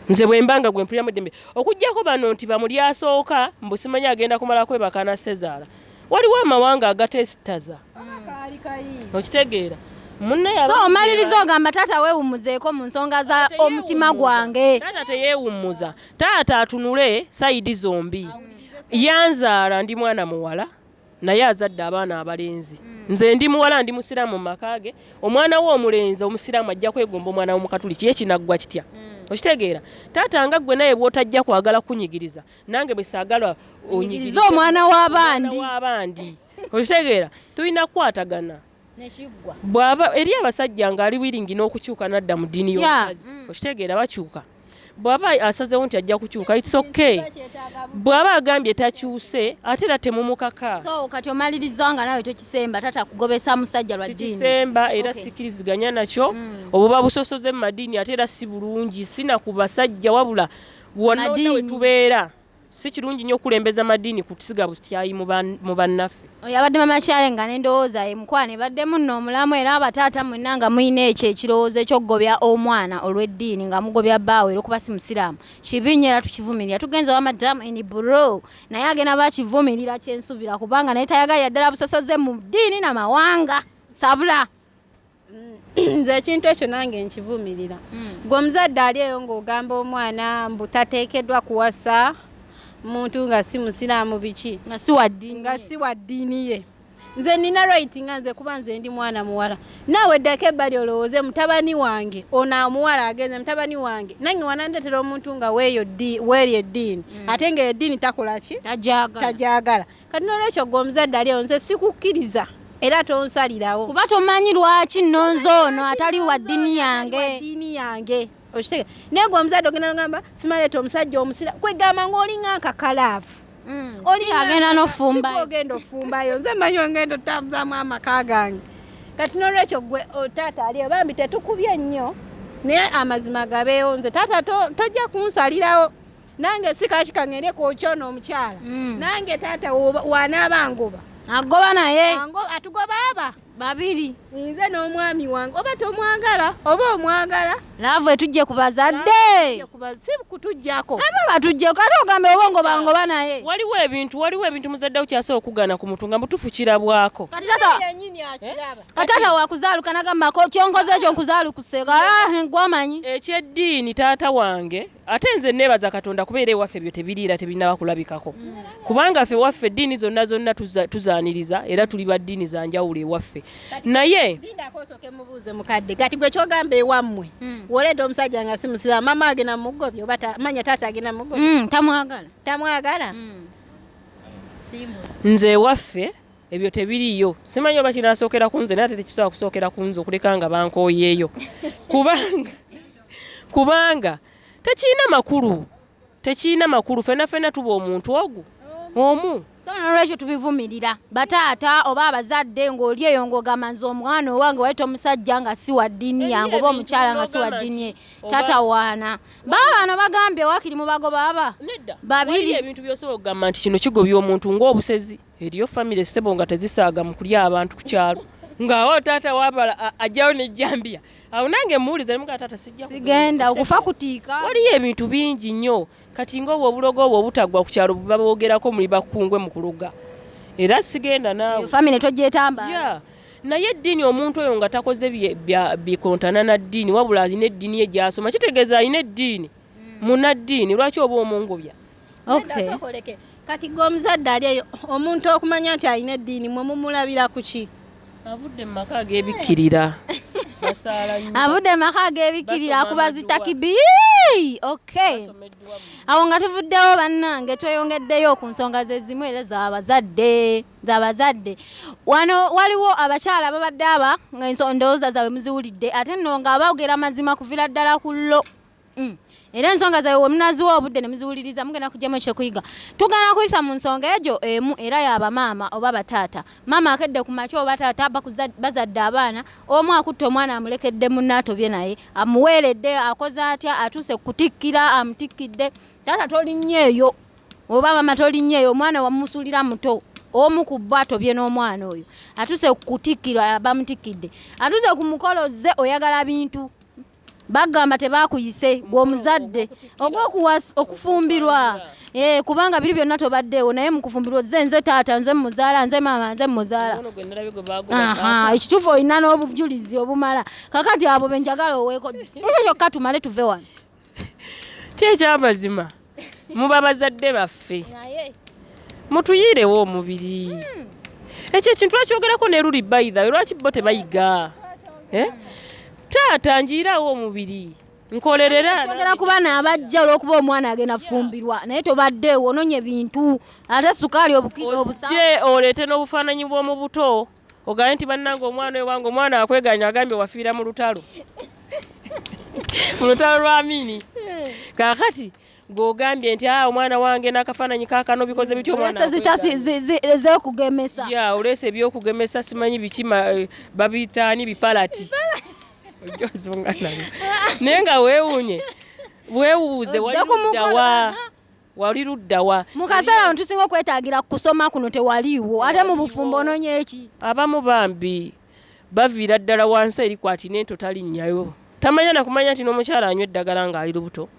nze bwe mbanga gwe mpuliramu eddembe okuggyako bano nti bamuli asooka mbusimanyi agenda kumala kwebaka na Sezaala waliwo amawanga agatesitaza okitegeera omaliriza ogamba taata weewummuzeeko mu nsonga za omutima gwange taata teyeewummuza taata atunule sayidi zombi yanzaala ndi mwana muwala naye azadde abaana abalenzi nze ndi muwala ndi musiraamu mu maka ge omwana we omulenzi omusiraamu ajja kwegomba omwana w'omukatuliki ekinaggwa kitya okitegeera taata nga gwe naye bw'otajja kwagala kunyigiriza nange bwe saagala onyigiriza omwana w'abandi okitegeera tulina kukwatagana bw'aba eri abasajja ng'ali wiringi n'okukyuka n'adda mu ddiini y'obusazi okitegeera bakyuka bw'aba asazewo nti ajja kukyuka it's okay bw'aba agambye takyuse ate era temumukaka kati omaliriza nga nawe tokisemba tata kugobesa musajja lwa ddiini sikisemba era sikiriziganya nakyo obuba busosoze mu madiini ate era si bulungi sina ku basajja wabula wonna we tubeera si kirungi nnyo okulembeza madiini kusiga butyayi mu bannaffe oyo abadde mama kyale nga n'endowooza emukwana ebaddemu nno omulamu era abataata mwenna nga mulina ekyo ekirowoozo ekyokugobya omwana olw'eddiini nga mugobya bbaawe olw'okuba si musiraamu kibi nnyo era tukivumirira tugenza wa madamu eniburo naye agenda bakivumirira kyensubira kubanga naye tayagalira ddala busosoze mu ddiini n'amawanga sabula nze ekintu ekyo nange nkivumirira gwe omuzadde ali eyo ng'ogamba omwana mbu tateekeddwa kuwasa muntu nga si musiraamu biki nga si wa ddiini ye nze nina right nga nze kuba nze ndi mwana muwala naawe ddako ebbali olowooze mutabani wange ono amuwala agenze mutabani wange nange wanandetera omuntu nga weeri eddiini ate nga eddiini takola ki tajagala kati n'olwekyo gwe omuzadde ali eyo nze sikukkiriza era tonsalirawo kuba tomanyi lwaki nonzo ono atali wa ddiini yange okitege naye gwe omuzadde ogenda nogamba simaleeta omusajja omusira kwegamba ng'olinga nkakalaavu si agenda n'ofumbayo ogenda ofumbayo nze manyi ogenda otambuzaamu amaka gange kati n'olwekyo gwe taata aliyo bambi tetukubye nnyo naye amazima gabeewo nze taata tojja kunsalirawo nange sikakikangere kwokyono omukyala nange taata wanaaba ngoba agoba naye atugoba aba babiri nze n'omwami wange oba tomwagala oba omwagala laavu etujje ku bazadde si kutujjako aba batujjeko kati ogambe obongobangoba naye waliwo ebintu muzadde ukyasooka okugana ku muntu nga mutufu kirabwako kati taata wakuzaaluka nagambako kyonkoze ekyo nkuzaalukuseeko gwamanyi ekyeddiini taata wange ate nze neebaza Katonda kubeera ewaffe ebyo tebiriira tebirina bakulabikako kubanga ffe waffe eddiini zonna tuzaaniriza era tuli ba ddiini za njawulo ewaffe naye ndakosooke mubuuze mukadde kati gwe kyogamba ewammwe woledde omusajja nga si musiraamu mama agenda mugobyo oba manya taata agenda mugobyo tamwagala nze ewaffe ebyo tebiriyo simanyi oba kinaasookera ku nze naye ate tekisobola kusookera ku nze okuleka nga bankooyeeyo kubanga tekiina makulu fenna tuba omuntu omu so nolwekyo tubivumirira bataata oba abazadde ng'oli eyo ng'ogamba nze omwana owange waita omusajja nga si wa ddiini yange oba omukyala nga si wa ddiini ye taata waana baabano bagambye wakiri mu bagoba babiri ebintu by'osobola okugamba nti kino kigobya omuntu ng'obusezi eriyo famire ssebo nga tezisaaga mu kulya abantu ku kyalo ng'awo taata wabala ajjawo n'ejjambiya awo nange muwuliza nemugaa taata sigenda okufa kutiika waliyo ebintu bingi nnyo kati ng'obwo obulogo obwo obutagwa ku kyalo baboogerako muli bakungwe mu kuluga era sigenda naawe famire togyetamba naye eddiini omuntu oyo nga takoze bikontana na ddiini wabula alina eddiini ye gy'asoma kitegeeza alina eddiini munaddiini lwaki oba omungobya kati gwe omuzadde ali eyo omuntu okumanya nti alina eddiini mwe mumulabira ku ki avudde mu maka ag'ebikkirira avudde mu maka ag'ebikkirira akuba zitakibi awo nga tuvuddewo bannange tweyongeddeyo ku nsonga ze zimu era z'abazadde wano waliwo abakyala babadde aba nga ndowooza zaabwe muziwulidde ate nno nga boogera mazima kuvira ddala ku llo era ensonga zaabwe wemunaziwa obudde ne muziwuliriza mugenda kugyamu ekyokuyiga tugenda kuyisa mu nsonga egyo emu era yaba maama oba bataata maama akedde ku makya oba taata bazadde abaana omu akutte omwana amulekedde munne atobye naye amuweeredde akoze atya atuuse kutikkira amutikkidde taata tolinnyo eyo oba maama tolinnyo eyo omwana wamusuulira muto omu ku bo atobye n'omwana oyo atuuse kutikkirwa bamutikkidde atuuse ku mukolo ze oyagala bintu bagamba tebakuyise gw'omuzadde okufumbirwa kubanga biri byonna tobaddeewo naye mukufumbirwa nze taata nze muzaala nze maama nze muzaala ekituufu olina n'obujulizi obumala kakati abo benjagala oweeko ekyo kyokka tumale tuve wano kyekyamazima muba bazadde baffe mutuyiirewo omubiri ekyo ekintu lwakyogerako ne luli bayitha lwaki bo tebayiga taata njiirawo omubiri nkolerera kubaana abajja olw'okuba omwana agenda fumbirwa naye tobaddeewo ononye bintu ate sukaali obusajje oleete n'obufaananyi bw'omu buto ogambe nti bannange omwana wange omwana akweganya agambye wafiira mu lutalo mu lutalo lwa Amini kaakati gogambye nti omwana wange n'akafaananyi kaakano bikoze bityo omwana ez'okugemesa oleese ebyokugemesa simanyi biki babiyitaani bipalati naye nga weewuunye weewuuze wali luddawa mu kaseera tusinga okwetaagira kusoma kuno tewaliiwo ate mu bufumbo ononye eki abamu bambi baviira ddala wansi erikwati n'ento talinnyayo tamanya nakumanya nti n'omukyala anywa eddagala ng'ali lubuto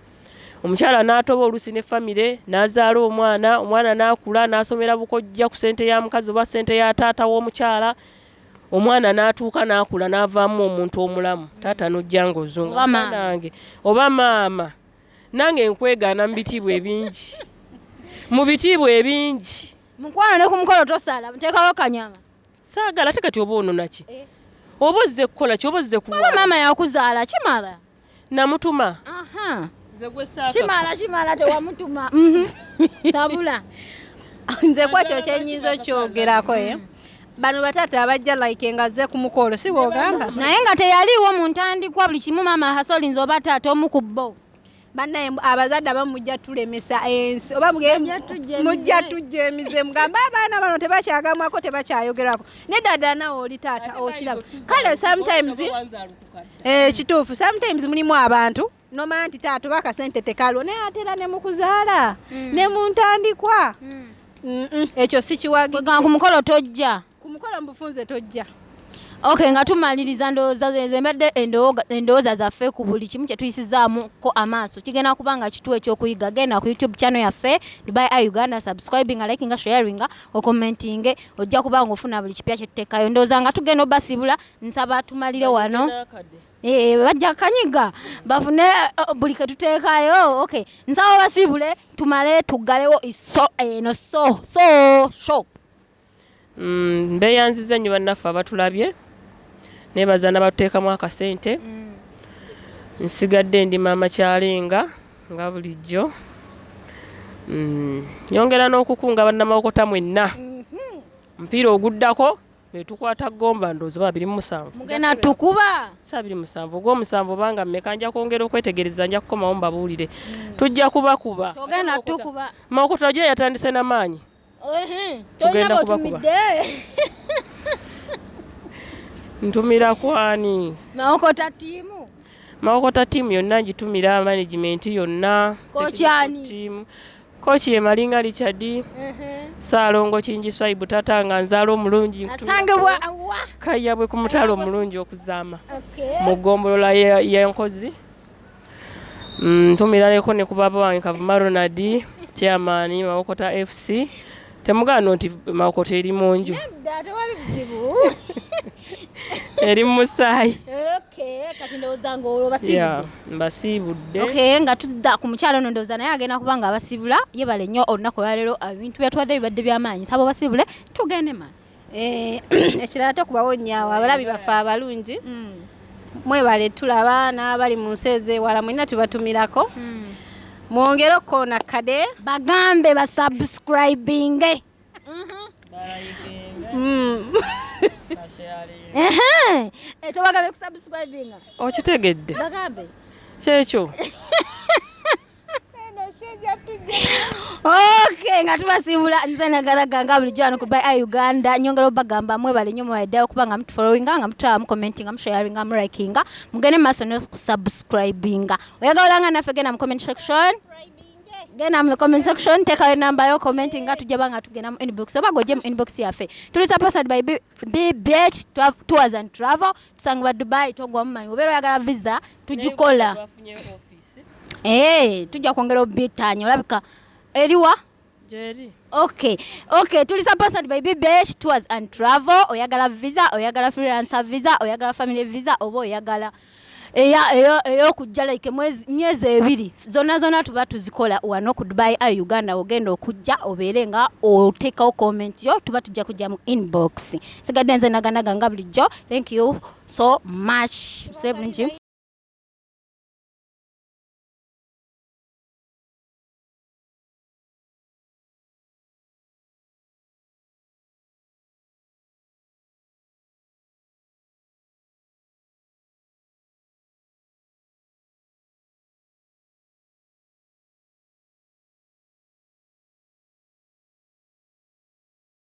omukyala n'atoba olusi ne famire n'azaala omwana n'akula n'asomera bukojja ku ssente ya mukazi oba ssente ya taata w'omukyala omwana n'atuuka n'akula n'avaamu omuntu omulamu taata n'ojja ng'ozunga nange oba maama nange nkwegaana mu bitiibwa ebingi mukwano ne ku mukolo tosala muteekawo kanyama saagala ate kati oba ononaki oba ozze kukola ki oba ozze kuwa maama yakuzaala kimala namutuma kimala tewamutuma sabula nze kwekyo kyenyinza okyogerako bano batata abajja like ngaze ku mukolo si bwogamba naye nga teyaliwo mu ntandikwa buli kimu maama hasolinze oba taata omu ku bo bannaye abazadde abamujja tulemesa ensi oba mujja tujja emize mugamba abaana bano tebakyagamwako tebakyayogerako ne dada nawe oli taata okiraba kale sometimes kituufu sometimes mulimu abantu nomanya nti taata oba akasente tekaliwo naye atera ne mukuzaala ne mu ntandikwa ekyo si kiwagika ku mukolo tojja ku mukolo mbufunze tojja Okay, nga tumaliriza ndowooza zembadde endowooza zaffe ku buli kimu kye tuyisizaamuko amaaso kigenda kubanga kituwa ekyokuyiga genda ku YouTube channel yaffe Dubai Eye Uganda, subscribing, liking, sharing, commenting, ojja kubanga ofuna buli kipya kye tuteekayo. Ndowooza nga tugenda obasibula nsaba tumalire wano bajja kanyiga bafune buli ke tuteekayo. Okay, nsaba basibule tumale tuggalewo show. Mbeyanziza nnyo bannaffe abatulabye nebaza n'abatuteekamu akasente nsigadde ndi maama Kyalenga nga bulijjo nyongera n'okukunga bannamawokota mwenna mpiira oguddako netukwata gomba ndowooza 27 mugenda tukuba 27 ogw'omusanvu obanga mmeka nja kwongera okwetegereza nja kukomawo mbabuulire tujja kubakuba togenda tukuba mawokota gye yatandise n'amaanyi tugenda kubakuba ntumira kwani mawokota tiimu yonna ngitumira management yonna kochi ye Malinga Richard Saalongo Kinjiswaibu tatanga nzaalo omulungi kayabwe ku mutalo omulungi okuzaama mu ggombolola y'enkozi ntumiraleko ne ku baba wange Kavuma Ronald chairman Mawokota FC temugano nti Mawokota eri munju eri musaayi kati ndowooza ng'olwo basibudde mbasibudde nga tudda ku mukyalo ono ndowooza naye agenda kubanga abasibula yebale nnyo olunaku olwaleero ebintu byatuwadde bibadde by'amaanyi saba basibule tugende mali ekirala tokubawo nnyawo abalabi baffe abalungi mwebale tulaba n'abali mu nsi ezeewala mwenna tubatumirako mwongere okkoona kade bagambe basubscribing tobagambe kusubscribing okitegedde bagambe kyekyo Okay, nga tubasibula nze nagalaga nga bulijjo wano ku Dubai Eye Uganda nyongera obagamba mwebale nnyo mwebaddeyo kubanga mutufollowinga nga mutulaba mucommentinga musharinga murikinga mugende maaso n'okusubscribinga oyagala naffe genda mu comment section teekayo enamba yo commenting nga tujja banga tugenda mu inbox oba gojje mu inbox yaffe tuli supported by BBH Tours and Travel tusangibwa Dubai togwa mu manyi obeera oyagala visa tugikola tujja kwongera obitanya olabika eriwa jeri okay tuli supported by BBH Tours and Travel oyagala visa oyagala freelancer visa oyagala family visa oba oyagala ey'okujja like myezi 2 zonna tuba tuzikola wano ku Dubai Eye Uganda ogenda okujja obeere nga oteekawo comment yo tuba tujja kujja mu inbox sigadde nze naganaga nga bulijjo thank you so much.